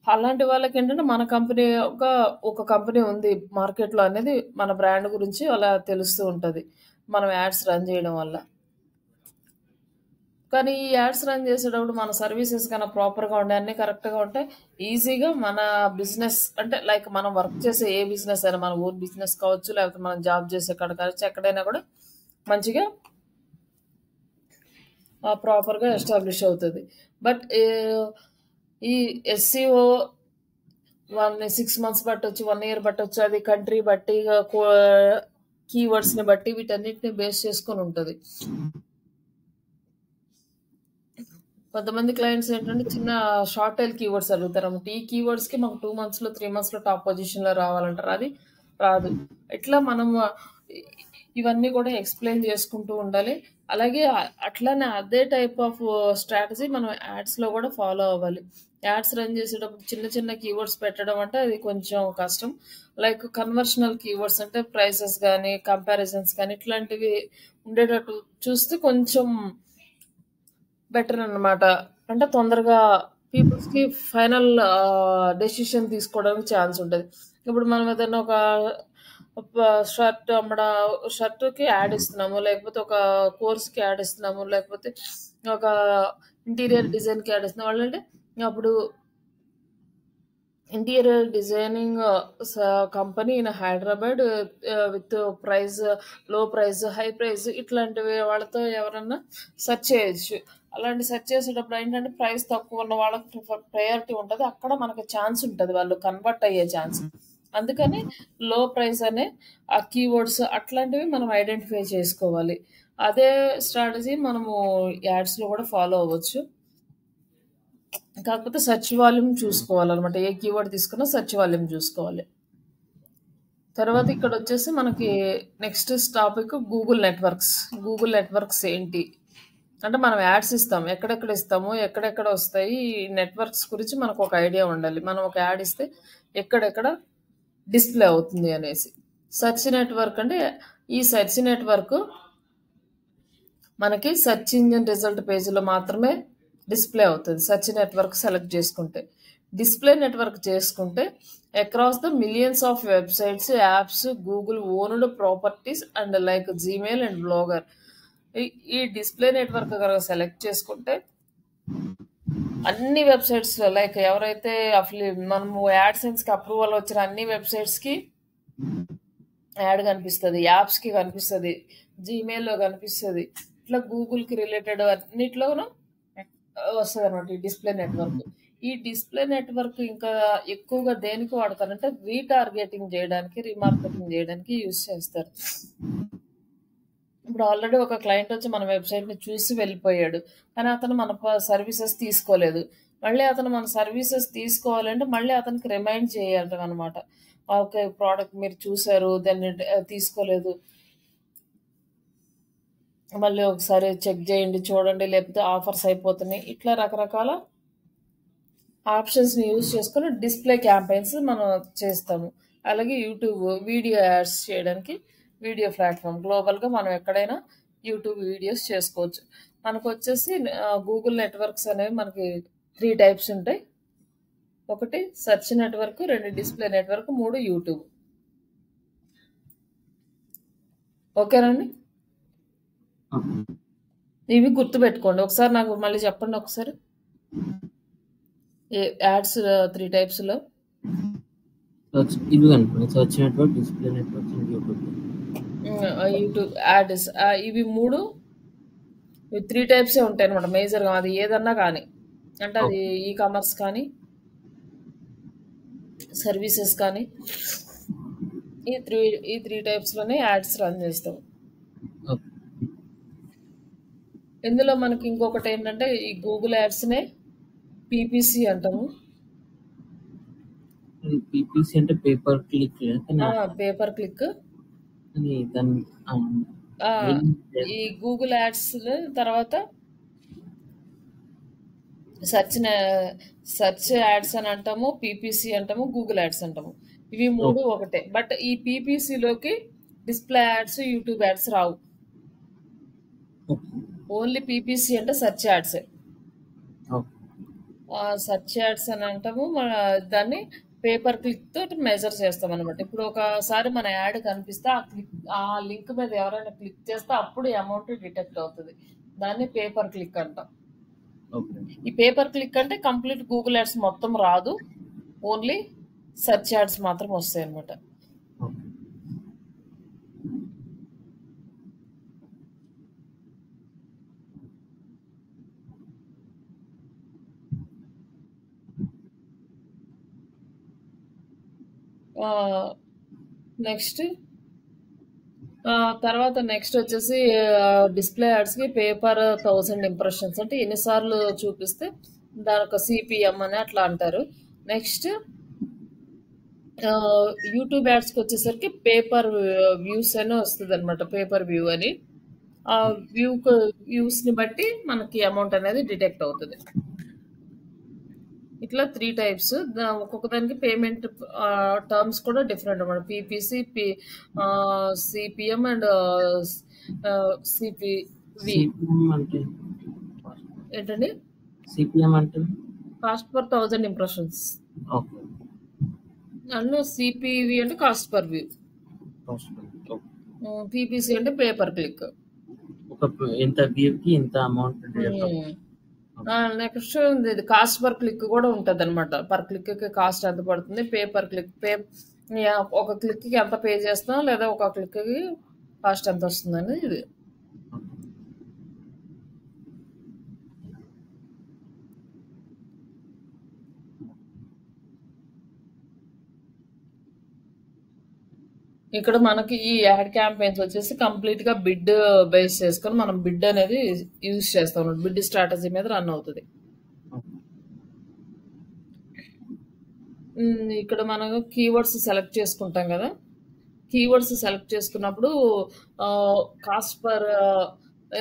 అలాంటి వాళ్ళకేంటంటే మన కంపెనీ ఒక కంపెనీ ఉంది మార్కెట్‌లో అనేది మన బ్రాండ్ గురించి అలా తెలుస్తూ ఉంటది. మనం యాడ్స్ రన్ చేయడం వల్ల. కానీ ఈ యాడ్స్ రన్ చేసేటప్పుడు మన సర్వీసెస్ కన్నా ప్రాపర్‌గా ఉండి అన్నీ కరెక్ట్‌గా ఉంటే ఈజీగా మన బిజినెస్ అంటే లైక్ మనం వర్క్ చేసే ఏ బిజినెస్ అయినా మన ఓన్ బిజినెస్ కావచ్చు, లేకపోతే మనం జాబ్ చేసే కాడ కావచ్చు ఎక్కడైనా కూడా మంచిగా ప్రాపర్‌గా ఎస్టాబ్లిష్ అవుతది. బట్ ఈ ఎస్‌సిఓ 6 మంత్స్ పట్టొచ్చు, 1 ఇయర్ పట్టొచ్చు. అది కంట్రీ బట్టి కీవర్డ్స్‌ని బట్టి వీటన్నిటిని బేస్ చేసుకొని ఉంటది. కొంతమంది క్లయింట్స్ ఏంటంటే చిన్న షార్ట్ టైల్ కీవర్డ్స్ అడుగుతారన్నమాట. ఈ కీవర్డ్స్‌కి మాకు 2 మంత్స్‌లో, 3 మంత్స్‌లో టాప్ పొజిషన్‌లో రావాలంటారు. అది రాదు. ఇట్లా మనం ఇవన్నీ కూడా ఎక్స్‌ప్లెయిన్ చేసుకుంటూ ఉండాలి. అలాగే అట్లనే అదే టైప్ ఆఫ్ స్ట్రాటజీ మనం యాడ్స్‌లో కూడా ఫాలో అవ్వాలి. యాడ్స్ రన్ చేసేటప్పుడు చిన్న చిన్న కీవర్డ్స్ పెట్టడం అంటే అది కొంచెం కష్టం. లైక్ కన్వర్షనల్ కీవర్డ్స్ అంటే ప్రైసెస్ గానీ, కంపారిజన్స్ కానీ ఇట్లాంటివి ఉండేటట్టు చూస్తే కొంచెం బెటర్ అన్నమాట. అంటే తొందరగా పీపుల్స్‌కి ఫైనల్ డెసిషన్ తీసుకోవడానికి ఛాన్స్ ఉంటది. ఇప్పుడు మనం ఏదైనా ఒక షర్ట్ షర్ట్‌కి యాడ్ ఇస్తున్నాము. లేకపోతే ఒక కోర్స్‌కి యాడ్ ఇస్తున్నాము. లేకపోతే ఒక ఇంటీరియర్ డిజైన్‌కి యాడ్ ఇస్తున్నాం. వాళ్ళంటే అప్పుడు interior designing company in Hyderabad with price, లో ప్రైస్, హై ప్రైస్ ఇట్లాంటివి వాళ్ళతో ఎవరన్నా సెర్చ్ చేయొచ్చు. అలాంటి సెర్చ్ చేసేటప్పుడు ఏంటంటే ప్రైస్ తక్కువ ఉన్న వాళ్ళకి ప్రయారిటీ ఉంటుంది. అక్కడ మనకి ఛాన్స్ ఉంటుంది వాళ్ళు కన్వర్ట్ అయ్యే ఛాన్స్. అందుకని లో ప్రైస్ అనే ఆ కీవర్డ్స్ అట్లాంటివి మనం ఐడెంటిఫై చేసుకోవాలి. అదే స్ట్రాటజీ మనము యాడ్స్లో కూడా ఫాలో అవ్వచ్చు. కాకపోతే సెర్చ్ వాల్యూమ్ చూసుకోవాలన్నమాట. ఏ కీవర్డ్ తీసుకున్నా సెర్చ్ వాల్యూమ్ చూసుకోవాలి. తర్వాత ఇక్కడ వచ్చేసి మనకి next topic Google networks. Google networks ఏంటి అంటే మనం యాడ్స్ ఇస్తాం, ఎక్కడెక్కడ ఇస్తాము, ఎక్కడెక్కడ వస్తాయి, ఈ నెట్వర్క్స్ గురించి మనకు ఒక ఐడియా ఉండాలి. మనం ఒక యాడ్ ఇస్తే ఎక్కడెక్కడ డిస్ప్లే అవుతుంది అనేసి. సెర్చ్ నెట్వర్క్ అంటే ఈ సెర్చ్ నెట్వర్క్ మనకి సెర్చ్ ఇంజిన్ రిజల్ట్ పేజీలో మాత్రమే డిస్ప్లే అవుతుంది. సెర్చ్ నెట్వర్క్ సెలెక్ట్ చేసుకుంటే. డిస్ప్లే నెట్వర్క్ చేసుకుంటే across the millions of websites, apps, Google owned properties and like Gmail and blogger. ఈ డిస్ప్లే నెట్వర్క్ కనుక సెలెక్ట్ చేసుకుంటే అన్ని వెబ్సైట్స్లో లైక్ ఎవరైతే మనము యాడ్సెన్స్కి అప్రూవల్ వచ్చిన అన్ని వెబ్సైట్స్కి యాడ్ కనిపిస్తుంది, యాప్స్కి కనిపిస్తుంది, జీమెయిల్లో కనిపిస్తుంది. ఇట్లా గూగుల్కి రిలేటెడ్ అన్నిట్లోనూ వస్తుంది అనమాట ఈ డిస్ప్లే నెట్వర్క్. ఈ డిస్ప్లే నెట్వర్క్ ఇంకా ఎక్కువగా దేనికి వాడతారంటే రీటార్గెటింగ్ చేయడానికి, రీమార్కెటింగ్ చేయడానికి యూజ్ చేస్తారు. ఇప్పుడు ఆల్రెడీ ఒక క్లయింట్ వచ్చి మన వెబ్సైట్ని చూసి వెళ్ళిపోయాడు, కానీ అతను మన సర్వీసెస్ తీసుకోలేదు. మళ్ళీ అతను మన సర్వీసెస్ తీసుకోవాలంటే మళ్ళీ అతనికి రిమైండ్ చేయాలి అనమాట. ఓకే, ప్రోడక్ట్ మీరు చూసారు, దాన్ని తీసుకోలేదు, మళ్ళీ ఒకసారి చెక్ చేయండి, చూడండి, లేకపోతే ఆఫర్స్ అయిపోతున్నాయి. ఇట్లా రకరకాల ఆప్షన్స్ని యూజ్ చేసుకొని డిస్ప్లే క్యాంపెయిన్స్ మనం చేస్తాము. అలాగే యూట్యూబ్ వీడియో యాడ్స్ చేయడానికి వీడియో ప్లాట్ఫామ్ గ్లోబల్గా మనం ఎక్కడైనా యూట్యూబ్ వీడియోస్ చేసుకోవచ్చు. మనకు వచ్చేసి గూగుల్ నెట్వర్క్స్ అనేవి మనకి 3 టైప్స్ ఉంటాయి. 1 search network, 2 display network, 3 YouTube. ఓకేనండి, ఇవి గుర్తుపెట్టుకోండి. ఒకసారి నాకు మళ్ళీ చెప్పండి ఒకసారి. యాడ్స్ 3 టైప్స్లో ఇవి కనుకోండి, search network, display network and YouTube. YouTube ads ఇవి 3 3 టైప్సే ఉంటాయి అనమాట మేజర్గా. అది ఏదన్నా కానీ అంటే అది ఈ కామర్స్ కానీ సర్వీసెస్ కానీ ఈ త్రీ టైప్స్లోనే యాడ్స్ రన్ చేస్తాం. ఇందులో మనకి ఇంకొకటి ఏంటంటే ఈ గూగుల్ యాడ్స్నే పీపీసీ అంటాము. పీపీసీ అంటే పేపర్ క్లిక్. Paper click. ఈ గూగుల్ యాడ్స్ తర్వాత సెర్చ్ యాడ్స్ అని అంటాము, పీపీసీ అంటాము, గూగుల్ యాడ్స్ అంటాము. ఇవి 3 ఒకటే. బట్ ఈ పీపీసీలోకి డిస్ప్లే యాడ్స్, యూట్యూబ్ యాడ్స్ రావు. ఓన్లీ పీపీసీ అంటే సెర్చ్ యాడ్సే. సెర్చ్ యాడ్స్ అని అంటాము. దాన్ని పేపర్ క్లిక్ తోటి మెజర్ చేస్తాం అనమాట. ఇప్పుడు ఒకసారి మన యాడ్ కనిపిస్తే ఆ లింక్ మీద ఎవరైనా క్లిక్ చేస్తే అప్పుడు అమౌంట్ డిటెక్ట్ అవుతుంది. దాన్ని పేపర్ క్లిక్ అంటాం. ఈ పేపర్ క్లిక్ అంటే కంప్లీట్ గూగుల్ యాడ్స్ మొత్తం రాదు, ఓన్లీ సెర్చ్ యాడ్స్ మాత్రం వస్తాయి అనమాట. ఆహ్, నెక్స్ట్ తర్వాత నెక్స్ట్ వచ్చేసి డిస్‌ప్లే యాడ్స్‌కి పేపర్ 1000 ఇంప్రెషన్స్ అంటే ఎన్ని సార్లు చూపిస్తే దానొక సీపీఎం అని అట్లా అంటారు. నెక్స్ట్ యూట్యూబ్ యాడ్స్‌కొచ్చేసరికి పేపర్ వ్యూస్ అని వస్తదనమాట. పేపర్ వ్యూ అని. ఆ వ్యూస్‌ని బట్టి మనకి అమౌంట్ అనేది డిడక్ట్ అవుతది. ఇట్లా 3 టైప్స్. ఒక్కొక్క దానికి పేమెంట్ టర్మ్స్ కూడా డిఫరెంట్ అన్నమాట. PPC, CPM and CPV. CPM అంటే ఏంటండి? సిపిఎం అంటే cost per 1000 impressions. Okay. And CPV అంటే కాస్ట్ పర్ వ్యూ. పీపీసీ అంటే పేపర్ క్లిక్. ఎంత వ్యూకి ఇంత అమౌంట్ డిడక్ట్ అవుతుంది. నెక్స్ట్ ఇది కాస్ట్ పర్ క్లిక్ కూడా ఉంటుంది అనమాట. పర్ క్లిక్కి కాస్ట్ ఎంత పడుతుంది, పేపర్ క్లిక్ ఒక క్లిక్కి ఎంత పే చేస్తున్నాం లేదా ఒక క్లిక్కి కాస్ట్ ఎంత వస్తుందని ఇది. ఇక్కడ మనకి ఈ యాడ్ క్యాంపెయిన్స్ వచ్చేసి కంప్లీట్ గా బిడ్ బేస్ చేసుకొని మనం బిడ్ అనేది యూజ్ చేస్తాం. బిడ్ స్ట్రాటజీ మీద రన్ అవుతుంది. ఇక్కడ మనం కీవర్డ్స్ సెలెక్ట్ చేసుకుంటాం కదా. కీవర్డ్స్ సెలెక్ట్ చేసుకున్నప్పుడు కాస్ట్ పర్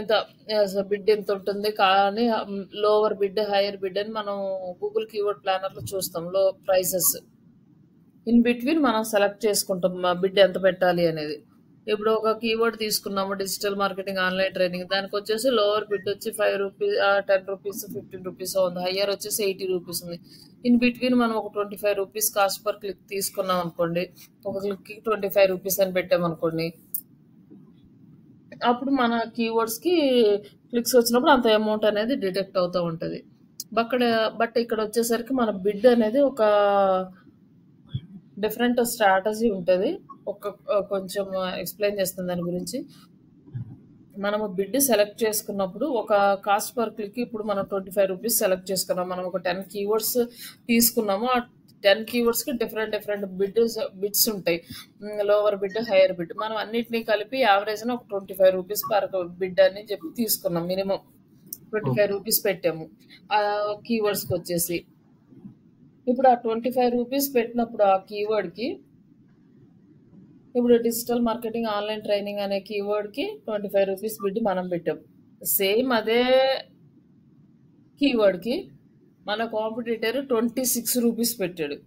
ఎంత బిడ్ ఎంత ఉంటుంది కానీ లోవర్ బిడ్ హైయర్ బిడ్ అని మనం గూగుల్ కీవర్డ్ ప్లానర్ లో చూస్తాం. లో ప్రైసెస్ ఇన్ బిట్వీన్ మనం సెలెక్ట్ చేసుకుంటాం బిడ్ ఎంత పెట్టాలి అనేది. ఇప్పుడు ఒక కీవర్డ్ తీసుకున్నాము డిజిటల్ మార్కెటింగ్ ఆన్లైన్ ట్రైనింగ్, దానికి వచ్చేసి లోవర్ బిడ్ వచ్చి 5 రూపీస్, 10 రూపీస్, 15 రూపీస్ ఉంది. హయ్యర్ వచ్చేసి 80 రూపీస్ ఉంది. ఇన్ బిట్వీన్ మనం ఒక 25 రూపీస్ కాస్ట్ పర్ క్లిక్ తీసుకున్నాం అనుకోండి, ఒక క్లిక్కి 25 రూపీస్ అని పెట్టామనుకోండి, అప్పుడు మన కీవర్డ్స్కి క్లిక్స్ వచ్చినప్పుడు అంత అమౌంట్ అనేది డిడక్ట్ అవుతూ ఉంటుంది. బట్ ఇక్కడ వచ్చేసరికి మన బిడ్ అనేది ఒక డిఫరెంట్ స్ట్రాటజీ ఉంటుంది. కొంచెం ఎక్స్ప్లెయిన్ చేస్తుంది దాని గురించి. మనము బిడ్ సెలెక్ట్ చేసుకున్నప్పుడు ఒక కాస్ట్ పర్ క్లిక్ ఇప్పుడు మనం 25 రూపీస్ సెలెక్ట్ చేసుకున్నాం. మనం ఒక 10 కీవర్డ్స్ తీసుకున్నాము. ఆ 10 కీవర్డ్స్కి డిఫరెంట్ బిడ్స్ ఉంటాయి. Lower bid, higher bid. మనం అన్నిటినీ కలిపి యావరేజ్ ఒక 25 రూపీస్ పర్ బిడ్ అని చెప్పి తీసుకున్నాం. మినిమం 25 రూపీస్ పెట్టాము ఆ కీవర్డ్స్కి వచ్చేసి. ఇప్పుడు ఆ 25 రూపీస్ పెట్టినప్పుడు ఆ కీవర్డ్కి, ఇప్పుడు డిజిటల్ మార్కెటింగ్ ఆన్లైన్ ట్రైనింగ్ అనే కీవర్డ్కి 25 రూపీస్ బిడ్ మనం పెట్టాం. సేమ్ అదే కీవర్డ్కి మన కాంపిటీటర్ 26 రూపీస్ పెట్టాడు,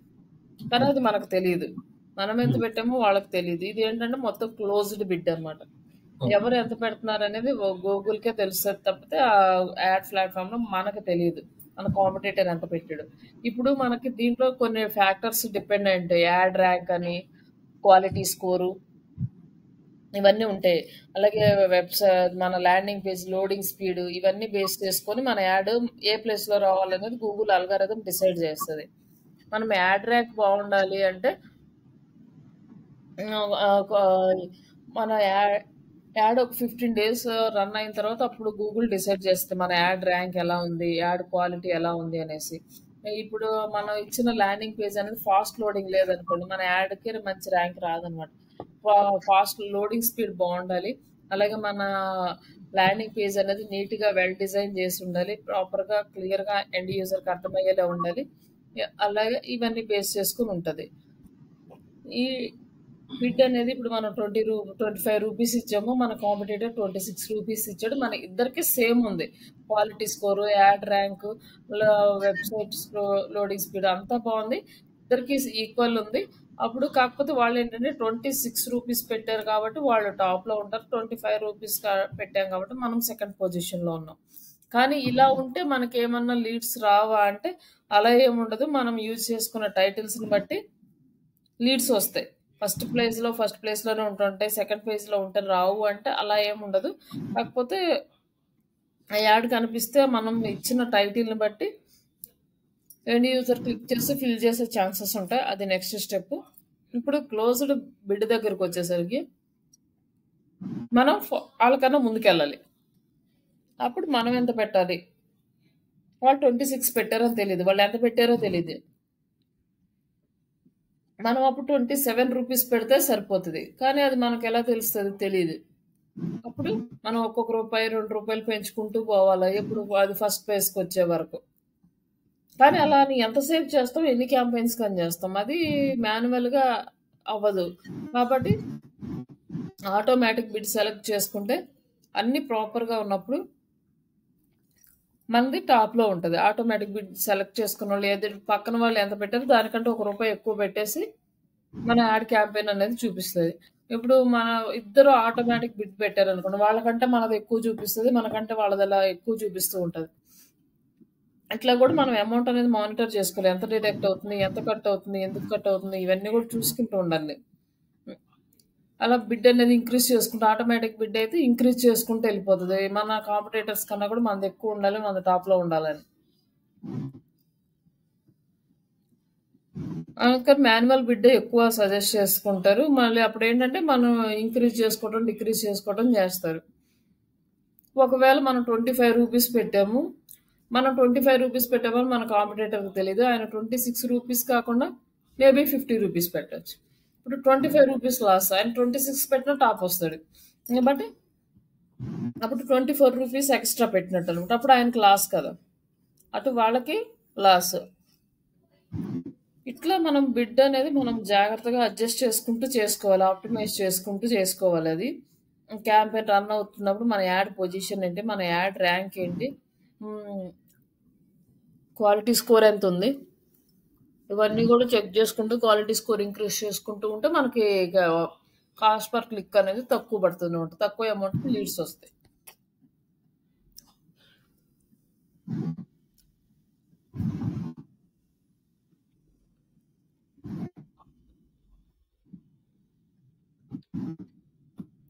కానీ అది మనకు తెలియదు. మనం ఎంత పెట్టామో వాళ్ళకి తెలియదు. ఇది ఏంటంటే మొత్తం క్లోజ్డ్ బిడ్ అనమాట. ఎవరు ఎంత పెడుతున్నారు అనేది గూగుల్కే తెలుస్తుంది తప్పితే ఆ యాడ్ ప్లాట్ఫామ్లో మనకు తెలియదు మన కాంపిటీటర్ ఎంత పెట్టాడు. ఇప్పుడు మనకి దీంట్లో కొన్ని ఫ్యాక్టర్స్ డిపెండ్ అయి ఉంటాయి. యాడ్ ర్యాంక్ అని, క్వాలిటీ స్కోరు, ఇవన్నీ ఉంటాయి. అలాగే వెబ్సైట్, మన ల్యాండింగ్ పేజ్ లోడింగ్ స్పీడ్, ఇవన్నీ బేస్ చేసుకొని మన యాడ్ ఏ ప్లేస్లో రావాలనేది గూగుల్ అల్గారిథం డిసైడ్ చేస్తుంది. మనం యాడ్ ర్యాంక్ బాగుండాలి అంటే మన యాడ్ ఒక 15 డేస్ రన్ అయిన తర్వాత అప్పుడు గూగుల్ డిసైడ్ చేస్తుంది మన యాడ్ ర్యాంక్ ఎలా ఉంది, యాడ్ క్వాలిటీ ఎలా ఉంది అనేసి. ఇప్పుడు మనం ఇచ్చిన ల్యాండింగ్ పేజ్ అనేది ఫాస్ట్ లోడింగ్ లేదనుకోండి, మన యాడ్కి మంచి ర్యాంక్ రాదనమాట. ఫాస్ట్ లోడింగ్ స్పీడ్ బాగుండాలి. అలాగే మన ల్యాండింగ్ పేజ్ అనేది నీట్గా వెల్ డిజైన్ చేసి ఉండాలి. ప్రాపర్గా క్లియర్గా ఎండ్ యూజర్కి అర్థమయ్యేలా ఉండాలి. అలాగే ఇవన్నీ బేస్ చేసుకుని ఉంటుంది. ఈ బిడ్ అనేది ఇప్పుడు మనం 25 రూపీస్ ఇచ్చాము, మన కాంపిటేటర్ 26 రూపీస్ ఇచ్చాడు. మన ఇద్దరికి సేమ్ ఉంది. Quality score, add rank, website loading speed అంతా బాగుంది. ఇద్దరికి ఈక్వల్ ఉంది. అప్పుడు కాకపోతే వాళ్ళు ఏంటంటే 26 రూపీస్ పెట్టారు కాబట్టి వాళ్ళు టాప్లో ఉంటారు. 25 రూపీస్ పెట్టాం కాబట్టి మనం సెకండ్ పొజిషన్లో ఉన్నాం. కానీ ఇలా ఉంటే మనకి ఏమన్నా లీడ్స్ రావా అంటే అలా ఏముండదు. మనం యూజ్ చేసుకున్న టైటిల్స్ని బట్టి లీడ్స్ వస్తాయి. ఫస్ట్ ప్లేస్లోనే ఉంటుంటాయి, సెకండ్ పేజ్లో ఉంటే రావు అంటే అలా ఏముండదు. కాకపోతే ఆ యాడ్ కనిపిస్తే మనం ఇచ్చిన టైటిల్ని బట్టి ఎండ్ యూజర్ క్లిక్ చేసి ఫిల్ చేసే ఛాన్సెస్ ఉంటాయి. అది నెక్స్ట్ స్టెప్. ఇప్పుడు క్లోజ్డ్ బిడ్ దగ్గరకు వచ్చేసరికి మనం వాళ్ళకన్నా ముందుకెళ్ళాలి. అప్పుడు మనం ఎంత పెట్టాలి? వాళ్ళు 26 పెట్టారని తెలియదు, వాళ్ళు ఎంత పెట్టారో తెలియదు. మనం అప్పుడు 27 రూపీస్ పెడితే సరిపోతది. కానీ అది మనకెలా తెలుస్తది? తెలీదు. అప్పుడు మనం ఒక్కొక్క రూపాయి, రూ. 2 పెంచుకుంటూ పోవాలా. ఎప్పుడు అది ఫస్ట్ ప్లేస్‌కొచ్చే వరకు. కానీ అలా అని ఎంతసేపు చేస్తాం? ఎన్ని క్యాంపెయిన్స్ కని చేస్తాం. అది మాన్యువల్‌గా అవ్వదు. కాబట్టి ఆటోమేటిక్ బిడ్ సెలెక్ట్ చేసుకుంటే అన్నీ ప్రాపర్‌గా ఉన్నప్పుడు మనది టాప్‌లో ఉంటది. ఆటోమేటిక్ బిడ్ సెలెక్ట్ చేసుకున్నోళ్ళు పక్కన వాళ్ళు ఎంత పెట్టారో దానికంటే ఒక రూపాయి ఎక్కువ పెట్టేసి మన యాడ్ క్యాంపెయిన్ అనేది చూపిస్తది. ఇప్పుడు మన ఇద్దరు ఆటోమేటిక్ బిడ్ పెట్టారనుకోండి. వాళ్ళకంటే మనది ఎక్కువ చూపిస్తది. మనకంటే వాళ్ళది అలా ఎక్కువ చూపిస్తూ ఉంటది. ఇట్లా కూడా మనం అమౌంట్ అనేది మానిటర్ చేసుకోవాలి. ఎంత డిడక్ట్ అవుతుంది? ఎంత కట్ అవుతుంది? ఎందుకు కట్ అవుతుంది? ఇవన్నీ కూడా చూసుకుంటూ ఉండాలి. అలా బిడ్ అనేది ఇంక్రీజ్ చేసుకుంటూ ఆటోమేటిక్ బిడ్ అయితే ఇంక్రీజ్ చేసుకుంటూ వెళ్ళిపోతది. మన కాంపిటీటర్స్ కన్నా కూడా మనది ఎక్కువ ఉండాలి. మనది టాప్‌లో ఉండాలని. కానీ మాన్యువల్ బిడ్ ఎక్కువ సజెస్ట్ చేసుకుంటారు. మళ్ళీ అప్పుడేంటంటే మనం ఇంక్రీజ్ చేసుకోవడం, డిక్రీజ్ చేసుకోవడం చేస్తారు. ఒకవేళ మనం 25 రూపీస్ పెట్టాము. మనం 25 రూపీస్ పెట్టామని మన కాంపిటీటర్‌కి తెలీదు. ఆయన 26 రూపీస్ కాకుండా మేబీ 50 రూపీస్ పెట్టొచ్చు. ఇప్పుడు 25 రూపీస్ లాస్. ఆయన 26 పెట్టినా టాప్ వస్తాడు. కాబట్టి అప్పుడు 24 రూపీస్ ఎక్స్ట్రా పెట్టినట్టు అనమాట. అప్పుడు ఆయనకి లాస్ కదా! అటు వాళ్ళకి లాస్. ఇట్లా మనం బిడ్ అనేది మనం జాగ్రత్తగా అడ్జస్ట్ చేసుకుంటూ చేసుకోవాలి. ఆప్టిమైజ్ చేసుకుంటూ చేసుకోవాలి అది. క్యాంపెయిన్ రన్ అవుతున్నప్పుడు మన యాడ్ పొజిషన్ ఏంటి? మన యాడ్ ర్యాంక్ ఏంటి? క్వాలిటీ స్కోర్ ఎంత ఉంది? ఇవన్నీ కూడా చెక్ చేసుకుంటూ క్వాలిటీ స్కోర్ ఇంక్రీజ్ చేసుకుంటూ ఉంటే మనకి కాస్ట్ పర్ క్లిక్ అనేది తక్కువ పడుతుంది అనమాట. తక్కువ అమౌంట్‌కి లీడ్స్ వస్తాయి.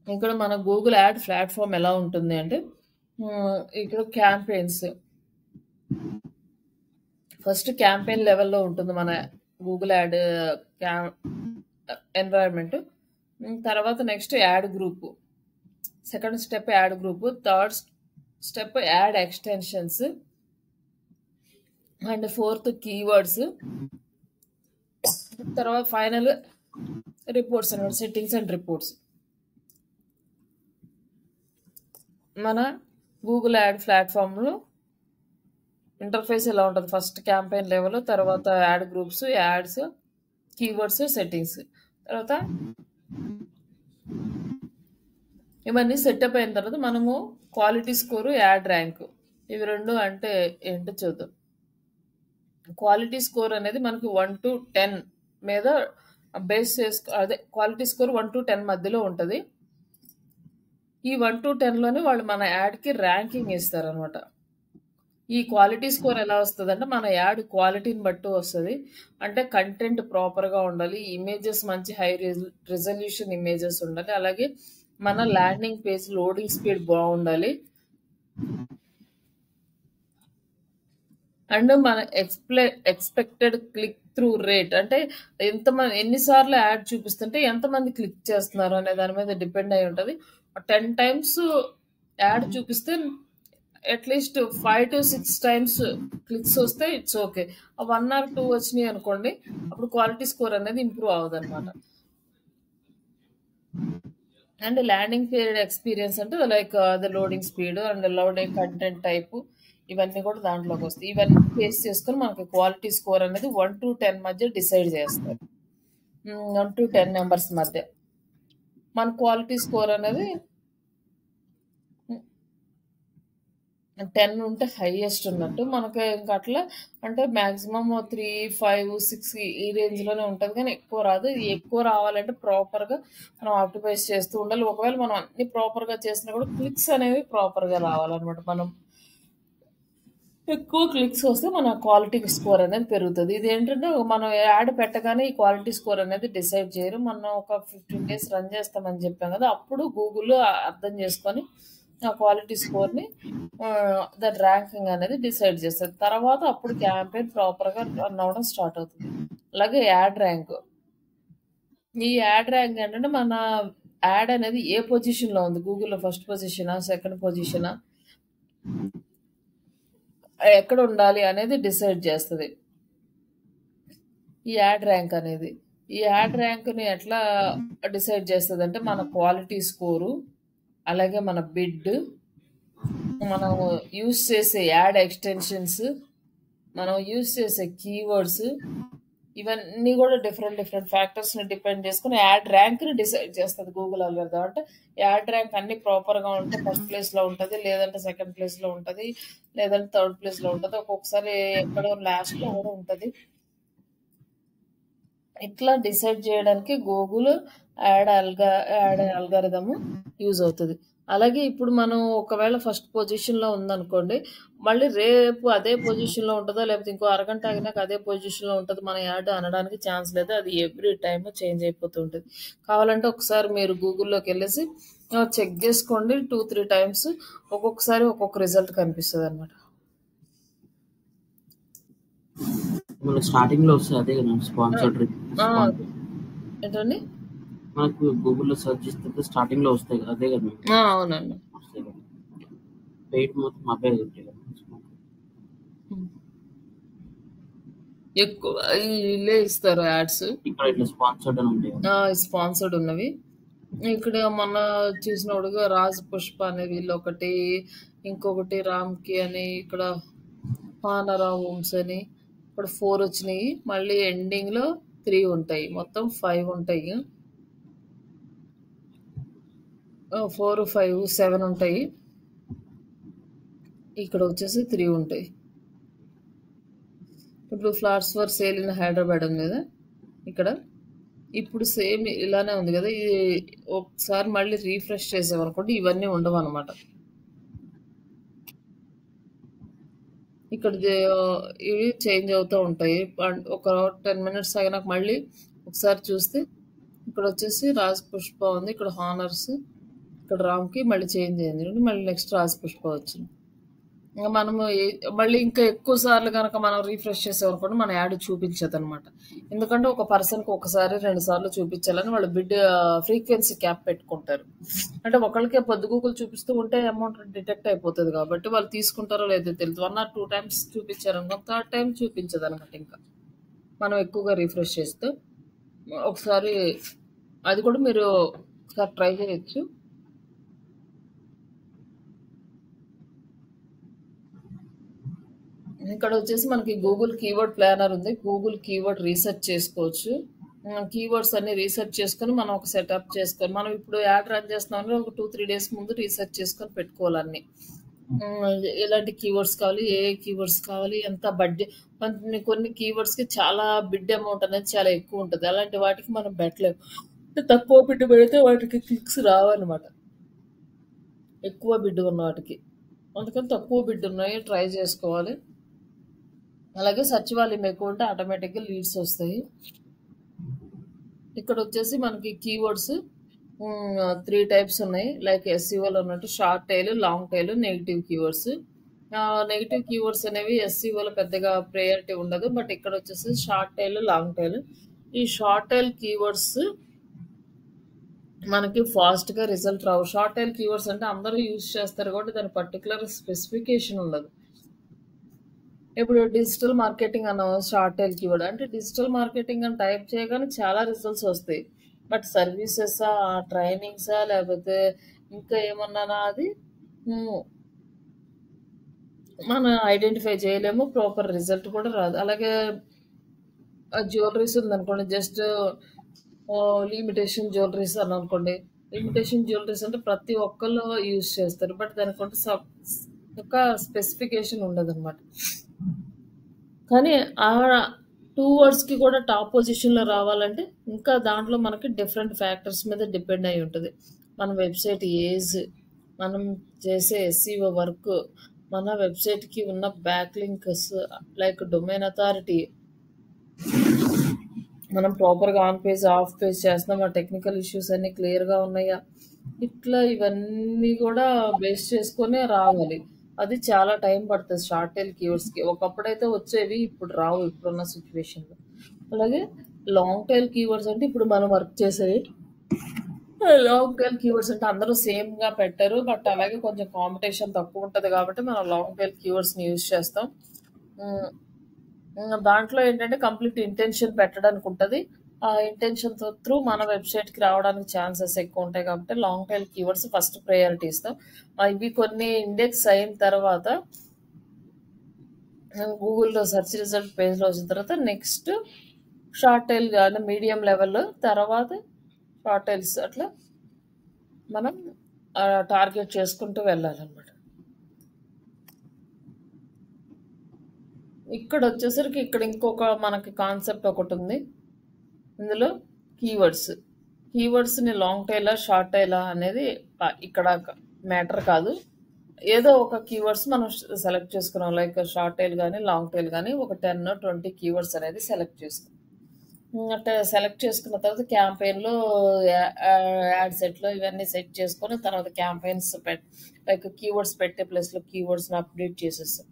ఇక్కడ మన గూగుల్ యాడ్ ప్లాట్‌ఫామ్ ఎలా ఉంటుంది అంటే ఇక్కడ క్యాంపెయిన్స్ ఫస్ట్ క్యాంపెయిన్ లెవెల్‌లో ఉంటుంది మన గూగుల్ యాడ్ ఎన్వైరన్మెంట్. తర్వాత next add group. Second step add group. Third step add extensions. And fourth keywords. తర్వాత ఫైనల్ రిపోర్ట్స్ అన్నమాట. Settings and reports. మన గూగుల్ యాడ్ ప్లాట్‌ఫామ్‌లో ఇంటర్ఫేస్ ఎలా ఉంటది? ఫస్ట్ క్యాంపెయిన్ లెవెల్, తర్వాత add groups, ads, keywords, settings. తర్వాత ఇవన్నీ సెటప్ అయిన తర్వాత మనము క్వాలిటీ స్కోర్, యాడ్ ర్యాంక్ ఇవి 2 అంటే ఏంటో చూద్దాం. క్వాలిటీ స్కోర్ అనేది మనకి 1-10 మీద బేస్ అదే క్వాలిటీ స్కోర్ 1-10 మధ్యలో ఉంటది. ఈ 1-10లోనే వాళ్ళు మన యాడ్‌కి ర్యాంకింగ్ ఇస్తారనమాట. ఈ క్వాలిటీ స్కోర్ ఎలా వస్తదంటే మన యాడ్ క్వాలిటీని బట్టి వస్తది. అంటే కంటెంట్ ప్రాపర్‌గా ఉండాలి. ఇమేజెస్ మంచి హై రిజల్యూషన్ ఇమేజెస్ ఉండాలి. అలాగే మన ల్యాండింగ్ పేజ్ లోడింగ్ స్పీడ్ బాగుండాలి. అండ్ మన ఎక్స్‌పెక్టెడ్ క్లిక్ త్రూ రేట్ అంటే ఎన్నిసార్లు యాడ్ చూపిస్తుంటే ఎంతమంది క్లిక్ చేస్తున్నారు అనే దాని మీద డిపెండ్ అయి ఉంటది. 10 టైమ్స్ యాడ్ చూపిస్తే అట్‌లీస్ట్ 5-6 టైమ్స్ క్లిక్స్ వస్తే ఇట్స్ ఓకే. 1 ఆర్ 2 వచ్చినాయి అనుకోండి. అప్పుడు క్వాలిటీ స్కోర్ అనేది ఇంప్రూవ్ అవ్వదన్నమాట. అండ్ ల్యాండింగ్ పీరియడ్ ఎక్స్‌పీరియన్స్ అంటే like the loading speed and loading content type ఇవన్నీ కూడా దాంట్లోకి వస్తాయి. ఇవన్నీ బేస్ చేసుకొని మనకి క్వాలిటీ స్కోర్ అనేది 1-10 మధ్య డిసైడ్ చేస్తారు. 1-10 నెంబర్స్ మధ్య. మన క్వాలిటీ స్కోర్ అనేది 10 ఉంటే హైయెస్ట్ ఉన్నట్టు. మనకి ఇంక అట్లా అంటే మాక్సిమం 3, 5, 6 ఈ రేంజ్‌లోనే ఉంటది. కానీ ఎక్కువ రాదు. ఎక్కువ రావాలంటే ప్రాపర్‌గా మనం ఆప్టిమైజ్ చేస్తూ ఉండాలి. ఒకవేళ మనం అన్నీ ప్రాపర్‌గా చేసినా కూడా క్లిక్స్ అనేవి ప్రాపర్‌గా రావాలన్నమాట. మనం ఎక్కువ క్లిక్స్ వస్తే మన క్వాలిటీ స్కోర్ అనేది పెరుగుతది. ఇదేంటంటే మనం యాడ్ పెట్టగానే ఈ క్వాలిటీ స్కోర్ అనేది డిసైడ్ చేయరు. మనం ఒక 15 డేస్ రన్ చేస్తామని చెప్పాం కదా! అప్పుడు గూగుల్ అర్థం చేసుకొని ఆ క్వాలిటీ స్కోర్‌ని దాని ర్యాంకింగ్ అనేది డిసైడ్ చేస్తది. తర్వాత అప్పుడు క్యాంపెయిన్ ప్రాపర్‌గా రన్ అవ్వడం స్టార్ట్ అవుతుంది. అలాగే యాడ్ ర్యాంక్. ఈ యాడ్ ర్యాంక్ ఏంటంటే మన యాడ్ అనేది ఏ పొజిషన్‌లో ఉంది? గూగుల్‌లో ఫస్ట్ పొజిషనా? సెకండ్ పొజిషనా? ఎక్కడ ఉండాలి అనేది డిసైడ్ చేస్తది. ఈ యాడ్ ర్యాంక్ అనేది. ఈ యాడ్ ర్యాంక్‌ని ఎట్లా డిసైడ్ చేస్తదంటే, మన క్వాలిటీ స్కోరు, అలాగే మన బిడ్, మనం యూజ్ చేసే యాడ్ ఎక్స్‌టెన్షన్స్, మనం యూజ్ చేసే కీవర్డ్స్, ఇవన్నీ గూడా డిఫరెంట్ డిఫరెంట్ ఫ్యాక్టర్స్‌ని డిపెండ్ చేసుకొని యాడ్ ర్యాంక్‌ని డిసైడ్ చేస్తది గూగుల్ అల్గారిథం. అంటే యాడ్ ర్యాంక్ అన్నీ ప్రాపర్‌గా ఉంటే ఫస్ట్ ప్లేస్‌లో ఉంటది. లేదంటే సెకండ్ ప్లేస్‌లో ఉంటది. లేదంటే థర్డ్ ప్లేస్‌లో ఉంటది. ఒక్కొక్కసారి ఎక్కడో లాస్ట్‌లో గూడా ఉంటది. ఇట్లా డిసైడ్ చేయడానికి గూగుల్ యాడ్ అల్గారిథమ్ యూజ్ అవుతది. అలాగే ఇప్పుడు మనం ఒకవేళ ఫస్ట్ పొజిషన్‌లో ఉందనుకోండి, మళ్ళీ రేపు అదే పొజిషన్‌లో ఉంటదో, లేకపోతే ఇంకో అరగంట ఆగినాక అదే పొజిషన్‌లో ఉంటదో మన యాడ్ అనడానికి ఛాన్స్ లేదు. అది ఎవ్రీ టైమ్ చేంజ్ అయిపోతూ ఉంటది. కావాలంటే ఒకసారి మీరు గూగుల్‌లోకెళ్ళేసి చెక్ జేసుకోండి 2, 3 టైమ్స్. ఒక్కొక్కసారి ఒక్కొక్క రిజల్ట్ కనిపిస్తదనమాట. మనకు స్టార్టింగ్‌లో వస్తది అదే కదా! ఆ! స్పాన్సర్డ్ ఆ! స్పాన్సర్. ఏంటండి? మనకు గూగుల్‌లో సెర్చ్ చేస్తే స్టార్టింగ్‌లో వస్తాయి కదా! అదే కదా! అవునండి. వస్తాయి కదా! పెయిడ్ మొత్తం అవే ఉంటాయి కదా! హ్మ్. ఎక్కువ ఈళ్ళే ఇస్తారు యాడ్స్. ఇక్కడ ఇట్లా స్పాన్సర్డ్ అని ఉంటాయి కదా! స్పాన్సర్డ్ ఉన్నవి. ఇక్కడ మొన్న చూసినోడుగా 'రాజ్ పుష్ప' అనే వీళ్ళొకటి, ఇంకొకటి 'రామ్‌కి' అని, ఇక్కడ 'హానరా హోమ్స్' అని, ఇక్కడ 4 వచ్చినియి. మళ్ళీ ఎండింగ్‌లో 3 ఉంటాయి. మొత్తం 5 ఉంటాయి. 4, 5, 7 ఉంటాయి. ఇక్కడ వచ్చేసి 3 ఉంటాయి. ఇప్పుడు 'flowers for sale in Hyderabad' ఉంది కదా! ఇక్కడ. ఇప్పుడు సేమ్ ఇలానే ఉంది కదా! ఇది ఒకసారి మళ్ళీ రిఫ్రెష్ చేసామనుకోండి ఇవన్నీ ఉండవనమాట. ఇక్కడ ఇవి చేంజ్ అవుతూ ఉంటాయి. ఒక 10 మినిట్స్ ఆగినాక మళ్ళీ ఒకసారి చూస్తే ఇక్కడ వచ్చేసి 'రాజ్ పుష్ప' ఉంది. ఇక్కడ 'హానర్స్', ఇక్కడ 'రామ్‌కి' మళ్ళీ చేంజ్ అయింది. చూడండి మళ్ళీ నెక్స్ట్ 'రాజ్ పుష్ప' వచ్చింది. ఇంక మనము మళ్ళీ ఇంకా ఎక్కువ సార్లు గనక మనం రిఫ్రెష్ చేసామనుకోండి మన యాడ్ చూపించదనమాట. ఎందుకంటే ఒక పర్సన్‌కి ఒకసారి, 2 సార్లు చూపించాలని వాళ్ళు బిడ్ ఫ్రీక్వెన్సీ క్యాప్ పెట్టుకుంటారు. అంటే ఒకళ్ళకే పొద్దుగూకులు చూపిస్తూ ఉంటే అమౌంట్ డిటెక్ట్ అయిపోతది కాబట్టి వాళ్ళు తీసుకుంటారో లేదో తెలీదు. 1 ఆర్ 2 టైమ్స్ చూపించారనుకో థర్డ్ టైమ్ చూపించదనమాట ఇంకా. మనం ఎక్కువగా రిఫ్రెష్ చేస్తే. ఒకసారి అది కూడా మీరు ఒకసారి ట్రై చేయొచ్చు. ఇక్కడ వచ్చేసి మనకి గూగుల్ కీవర్డ్ ప్లానర్ ఉంది. గూగుల్ కీవర్డ్ రీసెర్చ్ చేసుకోవచ్చు. కీవర్డ్స్ అన్ని రీసెర్చ్ చేసుకొని మనం ఒక సెటప్ చేసుకొని మనం ఇప్పుడు యాడ్ రన్ చేస్తున్నాం ఒక 2, 3 డేస్ ముందు రీసెర్చ్ చేసుకొని పెట్టుకోవాలి అన్ని. ఎలాంటి కీవర్డ్స్ కావాలి, ఏ కీవర్డ్స్ కావాలి, ఎంత బడ్జెట్, కొన్ని కీవర్డ్స్కి చాలా బిడ్ అమౌంట్ అనేది చాలా ఎక్కువ ఉంటుంది. అలాంటి వాటికి మనం పెట్టలేము. తక్కువ బిడ్ పెడితే వాటికి క్లిక్స్ రావన్నమాట. ఎక్కువ బిడ్ ఉన్న వాటికి. అందుకని తక్కువ బిడ్ ఉన్నాయి ట్రై చేసుకోవాలి. అలాగే సచివాలయం ఎక్కువ ఉంటే ఆటోమేటిక్గా లీడ్స్ వస్తాయి. ఇక్కడ వచ్చేసి మనకి కీవర్డ్స్ 3 టైప్స్ ఉన్నాయి. లైక్ ఎస్సీఓలో ఉన్నట్టు short tile, long tail, negative keywords. Negative keywords అనేవి ఎస్సీఓలో పెద్దగా ప్రయారిటీ ఉండదు. బట్ ఇక్కడ వచ్చేసి షార్ట్ టైల్, లాంగ్ టైల్. ఈ షార్ట్ టైల్ కీవర్డ్స్ మనకి ఫాస్ట్గా రిజల్ట్ రావు. షార్ట్ టైల్ కీవర్డ్స్ అంటే అందరూ యూజ్ చేస్తారు కాబట్టి దాని పర్టికులర్ స్పెసిఫికేషన్ ఉండదు. ఇప్పుడు డిజిటల్ మార్కెటింగ్ అన్న షార్ట్ టైల్ కీవర్డ్ అంటే డిజిటల్ మార్కెటింగ్ అని టైప్ చేయగానే చాలా రిజల్ట్స్ వస్తాయి. బట్ సర్వీసెసా, ట్రైనింగ్సా, లేకపోతే ఇంకా ఏమన్నానా అది మనం ఐడెంటిఫై చేయలేము. ప్రాపర్ రిజల్ట్ కూడా రాదు. అలాగే జ్యువెలరీస్ ఉందనుకోండి, జస్ట్ లిమిటేషన్ జ్యువెలరీస్ అని అనుకోండి. లిమిటేషన్ జ్యువెలరీస్ అంటే ప్రతి ఒక్కళ్ళు యూజ్ చేస్తారు. బట్ దానికి ఒక స్పెసిఫికేషన్ ఉండదు అనమాట. కానీ ఆ 2 వర్డ్స్కి కూడా టాప్ పొజిషన్లో రావాలంటే ఇంకా దాంట్లో మనకి డిఫరెంట్ ఫ్యాక్టర్స్ మీద డిపెండ్ అయి ఉంటుంది. మన వెబ్సైట్ ఏజ్, మనం చేసే ఎస్సీఓ వర్క్, మన వెబ్సైట్కి ఉన్న back links, like domain authority, మనం ప్రాపర్గా ఆన్ పేజ్, ఆఫ్ పేజ్ చేస్తున్నాం, ఆ టెక్నికల్ ఇష్యూస్ అన్నీ క్లియర్గా ఉన్నాయా, ఇట్లా ఇవన్నీ కూడా బేస్ చేసుకొని రావాలి. అది చాలా టైం పడుతుంది షార్ట్ టైల్ కీవర్డ్స్కి. ఒకప్పుడైతే వచ్చేవి, ఇప్పుడు రావు ఇప్పుడున్న సిచ్యువేషన్లో. అలాగే లాంగ్ టైల్ కీవర్డ్స్ అంటే ఇప్పుడు మనం వర్క్ చేసేవి. లాంగ్ టైల్ కీవర్డ్స్ అంటే అందరూ సేమ్గా పెట్టారు. బట్ అలాగే కొంచెం కాంపిటీషన్ తక్కువ ఉంటుంది కాబట్టి మనం లాంగ్ టైల్ కీవర్డ్స్ని యూజ్ చేస్తాం. దాంట్లో ఏంటంటే కంప్లీట్ ఇంటెన్షన్ పెట్టడానికి ఉంటుంది. ఆ ఇంటెన్షన్‌తో త్రూ మన వెబ్‌సైట్‌కి రావడానికి ఛాన్సెస్ ఎక్కువుంటాయి కాబట్టి long tail keywords first priority ఇస్తాం. ఇవి కొన్ని ఇండెక్స్ అయిన తర్వాత గూగుల్‌లో సెర్చ్ రిజల్ట్ పేజ్‌లో వచ్చిన తర్వాత నెక్స్ట్ షార్ట్ టైల్ గాని మీడియం లెవెల్ తర్వాత షార్ట్ టైల్స్ అట్లా మనం టార్గెట్ చేసుకుంటూ వెళ్ళాలన్నమాట. ఇక్కడొచ్చేసరికి ఇక్కడ ఇంకొక మనకి కాన్సెప్ట్ ఒకటుంది. ఇందులో కీవర్డ్స్. కీవర్డ్స్‌ని లాంగ్ టైలా, షార్ట్ టైలా అనేది ఇక్కడ మ్యాటర్ కాదు. ఏదో ఒక కీవర్డ్స్ మనం సెలెక్ట్ చేసుకున్నాం. లైక్ షార్ట్ టైల్ గాని, లాంగ్ టైల్ గాని ఒక 10, 20 కీవర్డ్స్ అనేది సెలెక్ట్ చేసుకున్నాం. అట్లా సెలెక్ట్ చేసుకున్న తర్వాత క్యాంపెయిన్‌లో యాడ్ సెట్‌లో ఇవన్నీ సెట్ చేసుకొని తర్వాత క్యాంపెయిన్స్ లైక్ కీవర్డ్స్ పెట్టే ప్లేస్‌లో కీవర్డ్స్‌ని అప్డేట్ చేసేస్తాం.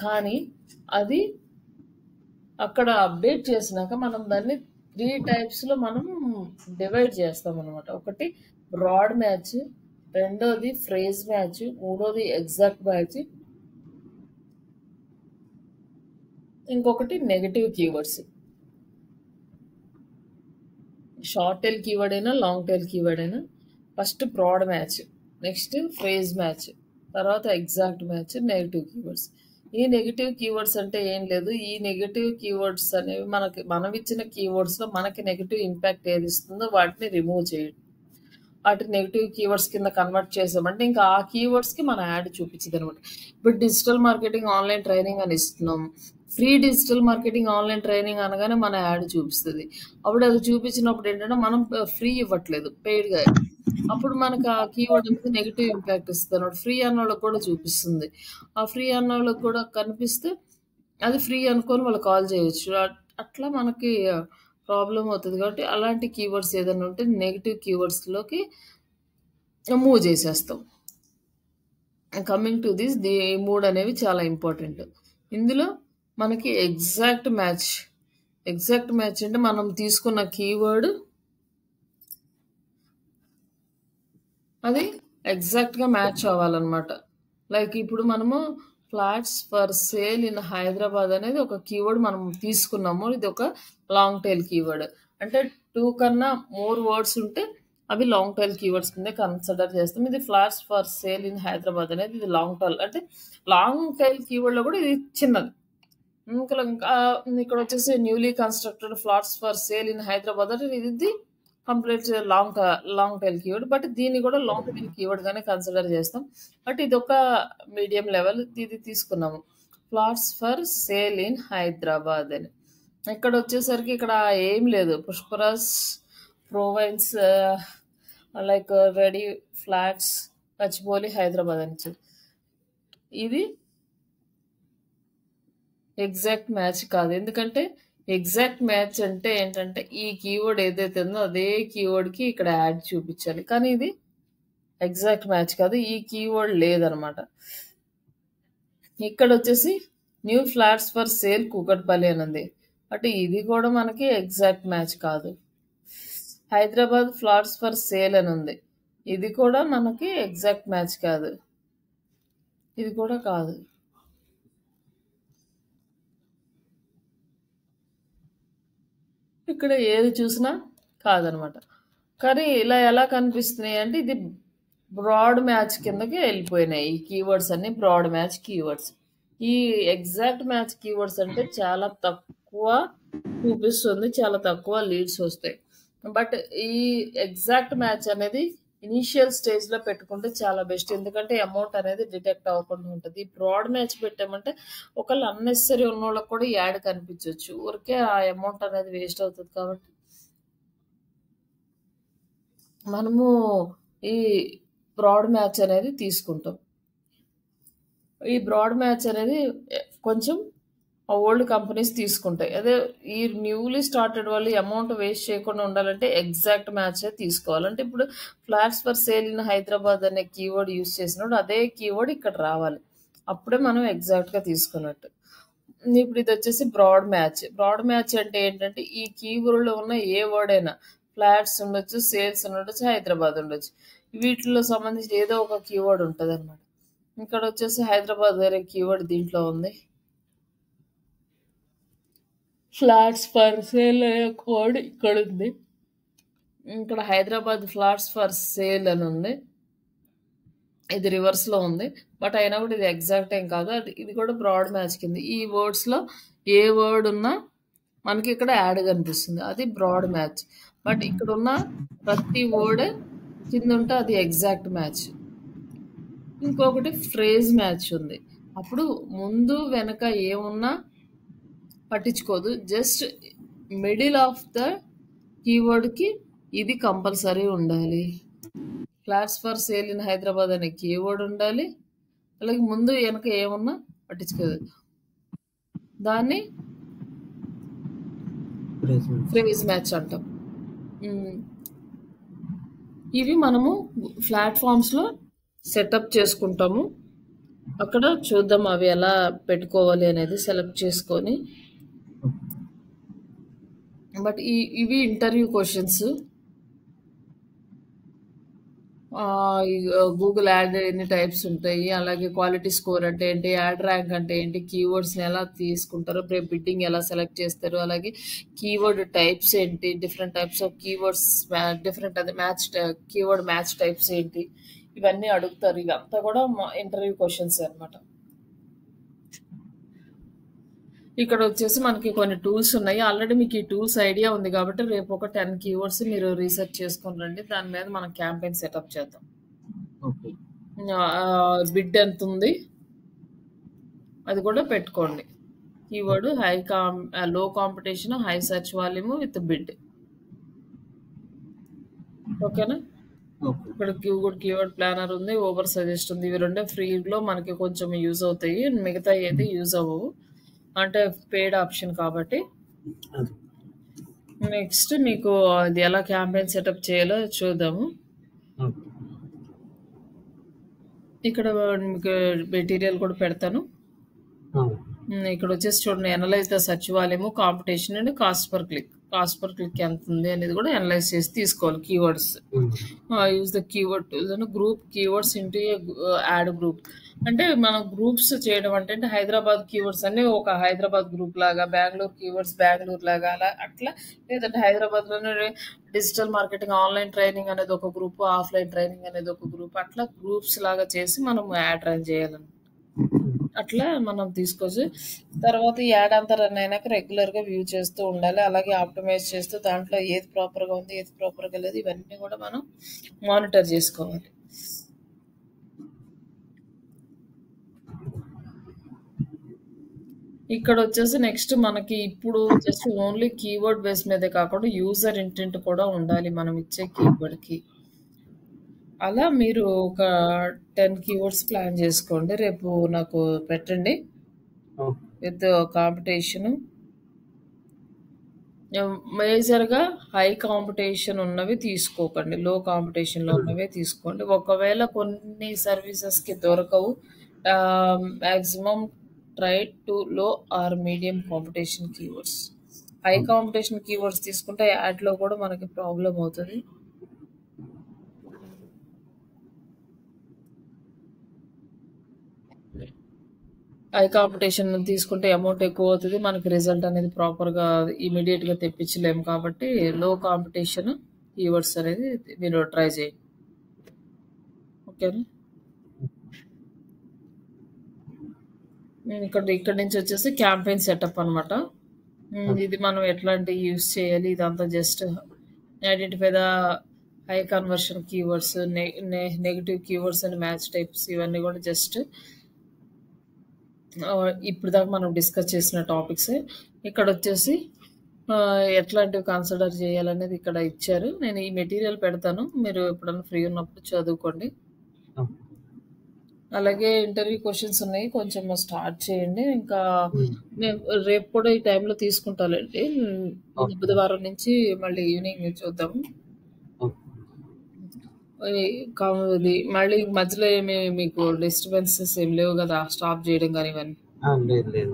కానీ అది అక్కడ అప్డేట్ చేసినాక మనం దాన్ని 3 టైప్స్‌లో మనం డివైడ్ చేస్తామనమాట. ఒకటి బ్రాడ్ మ్యాచ్, రెండోది ఫ్రేజ్ మ్యాచ్, మూడోది ఎగ్జాక్ట్ మ్యాచ్, ఇంకొకటి negative keywords. Short tail keyword అయినా లాంగ్ టైల్ కీవర్డ్ అయినా first broad match, next phrase match, తర్వాత ఎగ్జాక్ట్ మ్యాచ్, నెగటివ్ కీవర్డ్స్. ఈ నెగటివ్ కీవర్డ్స్ అంటే ఏం లేదు. ఈ నెగటివ్ కీవర్డ్స్ అనేవి మనం ఇచ్చిన కీవర్డ్స్లో మనకి నెగటివ్ ఇంపాక్ట్ ఏది ఇస్తుందో వాటిని రిమూవ్ చేయడం. వాటిని నెగటివ్ కీవర్డ్స్ కింద కన్వర్ట్ చేసామంటే ఇంకా ఆ కీవర్డ్స్కి మన యాడ్ చూపించింది అనమాట. ఇప్పుడు డిజిటల్ మార్కెటింగ్ ఆన్లైన్ ట్రైనింగ్ అని ఇస్తున్నాం. Free digital marketing online training అనగానే మన యాడ్ చూపిస్తుంది. అప్పుడు అది చూపించినప్పుడు ఏంటంటే మనం ఫ్రీ ఇవ్వట్లేదు, పెయిడ్గా. అప్పుడు మనకు ఆ కీవర్డ్ అనేది నెగిటివ్ ఇంపాక్ట్ ఇస్తుంది అనమాట. ఫ్రీ అన్న వాళ్ళకి కూడా చూపిస్తుంది. ఆ ఫ్రీ అన్న వాళ్ళకి కూడా కనిపిస్తే అది ఫ్రీ అనుకొని వాళ్ళు కాల్ చేయొచ్చు. అట్లా మనకి ప్రాబ్లం అవుతుంది కాబట్టి అలాంటి కీవర్డ్స్ ఏదైనా ఉంటే నెగిటివ్ కీవర్డ్స్లోకి మూవ్ చేసేస్తాం. కమింగ్ టు దిస్, ఈ మూడు అనేవి చాలా ఇంపార్టెంట్. ఇందులో మనకి ఎగ్జాక్ట్ మ్యాచ్ అంటే మనం తీసుకున్న కీవర్డ్ అది ఎగ్జాక్ట్గా మ్యాచ్ అవ్వాలన్నమాట. లైక్ ఇప్పుడు మనము flats for sale in Hyderabad అనేది ఒక కీవర్డ్ మనం తీసుకున్నాము. ఇది ఒక లాంగ్ టైల్ కీవర్డ్. అంటే 2 కన్నా మోర్ వర్డ్స్ ఉంటే అవి లాంగ్ టైల్ కీవర్డ్స్ కింద కన్సిడర్ చేస్తాం. ఇది flats for sale in Hyderabad అనేది ఇది లాంగ్ టైల్. అంటే లాంగ్ టైల్ కీవర్డ్లో కూడా ఇది చిన్నది. ఇంకా ఇక్కడ వచ్చేసి newly constructed flats for sale in Hyderabad అంటే ఇది complete long tail keyword. But దీన్ని కూడా లాంగ్ టైల్ కీవర్డ్ గానే కన్సిడర్ చేస్తాం. బట్ ఇది ఒక మీడియం లెవెల్ ఇది తీసుకున్నాము. Flats for sale in Hyderabad అని. ఇక్కడ వచ్చేసరికి ఇక్కడ ఏం లేదు. Pushparaj province like ready flats Gachibowli Hyderabad అని. ఇది ఎగ్జాక్ట్ మ్యాచ్ కాదు. ఎందుకంటే ఎగ్జాక్ట్ మ్యాచ్ అంటే ఏంటంటే ఈ కీవర్డ్ ఏదైతే ఉందో అదే కీవర్డ్కి ఇక్కడ యాడ్ చూపించాలి. కానీ ఇది ఎగ్జాక్ట్ మ్యాచ్ కాదు. ఈ కీవర్డ్ లేదనమాట. ఇక్కడ వచ్చేసి new flats for sale Kukatpally అని ఉంది. బట్ ఇది కూడా మనకి ఎగ్జాక్ట్ మ్యాచ్ కాదు. హైదరాబాద్ ఫ్లాట్స్ ఫర్ సేల్ అని ఉంది. ఇది కూడా మనకి ఎగ్జాక్ట్ మ్యాచ్ కాదు. ఇది కూడా కాదు. ఇక్కడ ఏది చూసినా కాదనమాట. కానీ ఇలా ఎలా కనిపిస్తున్నాయి అంటే ఇది బ్రాడ్ మ్యాచ్ కిందకి వెళ్ళిపోయినాయి. ఈ కీవర్డ్స్ అన్ని బ్రాడ్ మ్యాచ్ కీవర్డ్స్. ఈ ఎగ్జాక్ట్ మ్యాచ్ కీవర్డ్స్ అంటే చాలా తక్కువ చూపిస్తుంది, చాలా తక్కువ లీడ్స్ వస్తాయి. బట్ ఈ ఎగ్జాక్ట్ మ్యాచ్ అనేది ఇనీషియల్ స్టేజ్లో పెట్టుకుంటే చాలా బెస్ట్. ఎందుకంటే అమౌంట్ అనేది డిటెక్ట్ అవ్వకుండా ఉంటుంది. ఈ బ్రాడ్ మ్యాచ్ పెట్టామంటే ఒకళ్ళు అన్నెసరీ ఉన్న వాళ్ళకి కూడా యాడ్ కనిపించవచ్చు. ఊరికే ఆ అమౌంట్ అనేది వేస్ట్ అవుతుంది. కాబట్టి మనము ఈ బ్రాడ్ మ్యాచ్ అనేది తీసుకుంటాం. ఈ బ్రాడ్ మ్యాచ్ అనేది కొంచెం ఓల్డ్ కంపెనీస్ తీసుకుంటాయి. అదే ఈ న్యూలీ స్టార్టెడ్ వాళ్ళు అమౌంట్ వేస్ట్ చేయకుండా ఉండాలంటే ఎగ్జాక్ట్ మ్యాచ్ తీసుకోవాలంటే ఇప్పుడు flats for sale in Hyderabad అనే కీవర్డ్ యూజ్ చేసినప్పుడు అదే కీవర్డ్ ఇక్కడ రావాలి. అప్పుడే మనం ఎగ్జాక్ట్గా తీసుకున్నట్టు. ఇప్పుడు ఇది వచ్చేసి బ్రాడ్ మ్యాచ్. బ్రాడ్ మ్యాచ్ అంటే ఏంటంటే ఈ కీవర్డ్లో ఉన్న ఏ వర్డ్ అయినా ఫ్లాట్స్ ఉండొచ్చు, సేల్స్ ఉండొచ్చు, హైదరాబాద్ ఉండొచ్చు. వీటిలో సంబంధించి ఏదో ఒక కీవర్డ్ ఉంటుంది అనమాట. ఇక్కడ వచ్చేసి హైదరాబాద్ వేరే కీవర్డ్ దీంట్లో ఉంది. ఫ్లాట్స్ ఫర్ సేల్ అనే కోడ్ ఇక్కడ ఉంది. ఇక్కడ హైదరాబాద్ ఫ్లాట్స్ ఫర్ సేల్ అని ఉంది. ఇది రివర్స్లో ఉంది. బట్ అయినా కూడా ఇది ఎగ్జాక్ట్ ఏం కాదు. ఇది కూడా బ్రాడ్ మ్యాచ్ కింద. ఈ వర్డ్స్లో ఏ వర్డ్ ఉన్నా మనకి ఇక్కడ యాడ్ కనిపిస్తుంది, అది బ్రాడ్ మ్యాచ్. బట్ ఇక్కడ ఉన్న ప్రతి వర్డ్ కింద ఉంటే అది ఎగ్జాక్ట్ మ్యాచ్. ఇంకొకటి ఫ్రేజ్ మ్యాచ్ ఉంది. అప్పుడు ముందు వెనక ఏమున్నా పట్టించుకోదు, జస్ట్ మిడిల్ ఆఫ్ ద కీవర్డ్కి ఇది కంపల్సరీ ఉండాలి. Flats for sale in Hyderabad అనే కీవర్డ్ ఉండాలి, అలాగే ముందు వెనక ఏమున్నా పట్టించుకోదు. దాన్ని ఫ్రేజ్ మ్యాచ్ అంటాం. ఇవి మనము ప్లాట్ఫామ్స్లో సెటప్ చేసుకుంటాము. అక్కడ చూద్దాం అవి ఎలా పెట్టుకోవాలి అనేది సెలెక్ట్ చేసుకొని. బట్ ఇవి ఇంటర్వ్యూ క్వశ్చన్స్. గూగుల్ యాడ్ ఎన్ని టైప్స్ ఉంటాయి, అలాగే క్వాలిటీ స్కోర్ అంటే ఏంటి, యాడ్ ర్యాంక్ అంటే ఏంటి, కీవర్డ్స్ని ఎలా తీసుకుంటారు, బిడ్డింగ్ ఎలా సెలెక్ట్ చేస్తారు, అలాగే కీవర్డ్ టైప్స్ ఏంటి, different types of keywords, different అది మ్యాచ్ కీవర్డ్ మ్యాచ్ టైప్స్ ఏంటి, ఇవన్నీ అడుగుతారు. ఇవంతా కూడా ఇంటర్వ్యూ క్వశ్చన్స్ అనమాట. ఇక్కడ వచ్చేసి మనకి కొన్ని టూల్స్ ఉన్నాయి. ఆల్రెడీ మీకు ఈ టూల్స్ ఐడియా ఉంది కాబట్టి రేపు ఒక 10 కీవర్డ్స్ మీరు రీసెర్చ్ చేసుకొని రండి. దాని మీద మనం క్యాంపెయిన్ సెటప్ చేద్దాం. బిడ్ ఎంత ఉంది అది కూడా పెట్టుకోండి. కీవర్డ్ లో competition, high search volume with bid. ఓకేనా? ఇక్కడ కీవర్డ్ ప్లానర్ ఉంది, ఓవర్ సజెస్ట్ ఉంది. ఇవి రెండే ఫ్రీలో మనకి కొంచెం యూజ్ అవుతాయి, మిగతా అయితే యూజ్ అవ్వవు, అంటే పెయిడ్ ఆప్షన్ కాబట్టి. నెక్స్ట్ మీకు అది ఎలా క్యాంపెయిన్ సెటప్ చేయాలో చూద్దాము. ఇక్కడ మీకు మెటీరియల్ కూడా పెడతాను. ఇక్కడ వచ్చేసి చూడండి, analyse the search volume, competition and cost per click. Cost per click ఎంత ఉంది అనేది కూడా అనలైజ్ చేసి తీసుకోవాలి keywords. Use the keyword tools and group keywords into add group. అంటే మనం గ్రూప్స్ చేయడం అంటే హైదరాబాద్ కీవర్డ్స్ అన్ని ఒక హైదరాబాద్ గ్రూప్ లాగా, బెంగళూరు కీవర్డ్స్ బెంగళూరు లాగా అలా అట్లా, లేదంటే హైదరాబాద్లోనే డిజిటల్ మార్కెటింగ్ ఆన్లైన్ ట్రైనింగ్ అనేది ఒక గ్రూప్, ఆఫ్లైన్ ట్రైనింగ్ అనేది ఒక గ్రూప్, అట్లా గ్రూప్స్ లాగా చేసి మనం యాడ్ రన్ చేయాలని అట్లా మనం తీసుకోవచ్చు. తర్వాత ఈ యాడ్ అంతా రన్ అయినాక రెగ్యులర్గా వ్యూ చేస్తూ ఉండాలి, అలాగే ఆప్టిమైజ్ చేస్తూ దాంట్లో ఏది ప్రాపర్గా ఉంది ఏది ప్రాపర్గా లేదు ఇవన్నీ కూడా మనం మానిటర్ చేసుకోవాలి. ఇక్కడ వచ్చేసి నెక్స్ట్ మనకి ఇప్పుడు జస్ట్ ఓన్లీ కీవర్డ్ బేస్ మీదే కాకుండా యూజర్ ఇంటెంట్ కూడా ఉండాలి మనం ఇచ్చే కీవర్డ్కి. అలా మీరు ఒక 10 కీవర్డ్స్ ప్లాన్ చేసుకోండి, రేపు నాకు పెట్టండి. విత్ కాంపిటీషన్ మేజర్గా హై కాంపిటీషన్ ఉన్నవి తీసుకోకండి, లో కాంపిటీషన్లో ఉన్నవే తీసుకోండి. ఒకవేళ కొన్ని సర్వీసెస్కి దొరకవు, మ్యాక్సిమం ట్రై టు లో are medium competition keywords. High competition keywords తీసుకుంటే యాడ్లో కూడా మనకి ప్రాబ్లం అవుతుంది. హై కాంపిటీషన్ తీసుకుంటే అమౌంట్ ఎక్కువ అవుతుంది, మనకి రిజల్ట్ అనేది ప్రాపర్గా ఇమీడియట్గా తెప్పించలేము. కాబట్టి లో కాంపిటీషన్ కీవర్డ్స్ అనేది మీరు ట్రై చేయండి. ఓకేనా? నేను ఇక్కడ నుంచి వచ్చేసి క్యాంపెయిన్ సెటప్ అనమాట. ఇది మనం ఎట్లాంటి యూస్ చేయాలి ఇదంతా just identify the high conversion keywords, negative keywords and match types, ఇవన్నీ కూడా జస్ట్ ఇప్పుడు దాకా మనం డిస్కస్ చేసిన టాపిక్స్. ఇక్కడ వచ్చేసి ఎట్లాంటివి కన్సిడర్ చేయాలనేది ఇక్కడ ఇచ్చారు. నేను ఈ మెటీరియల్ పెడతాను, మీరు ఎప్పుడైనా ఫ్రీ ఉన్నప్పుడు చదువుకోండి. అలాగే ఇంటర్వ్యూ క్వశ్చన్స్ ఉన్నాయి, కొంచెం స్టార్ట్ చేయండి. ఇంకా మేము రేపు కూడా ఈ టైంలో తీసుకుంటానండి, బుధవారం నుంచి మళ్ళీ ఈవినింగ్ చూద్దాము. ఇది మళ్ళీ మధ్యలో ఏమి మీకు డిస్టర్బెన్సెస్ ఏం లేవు కదా, స్టాప్ చేయడం కానీ ఇవన్నీ? లేదు లేదు.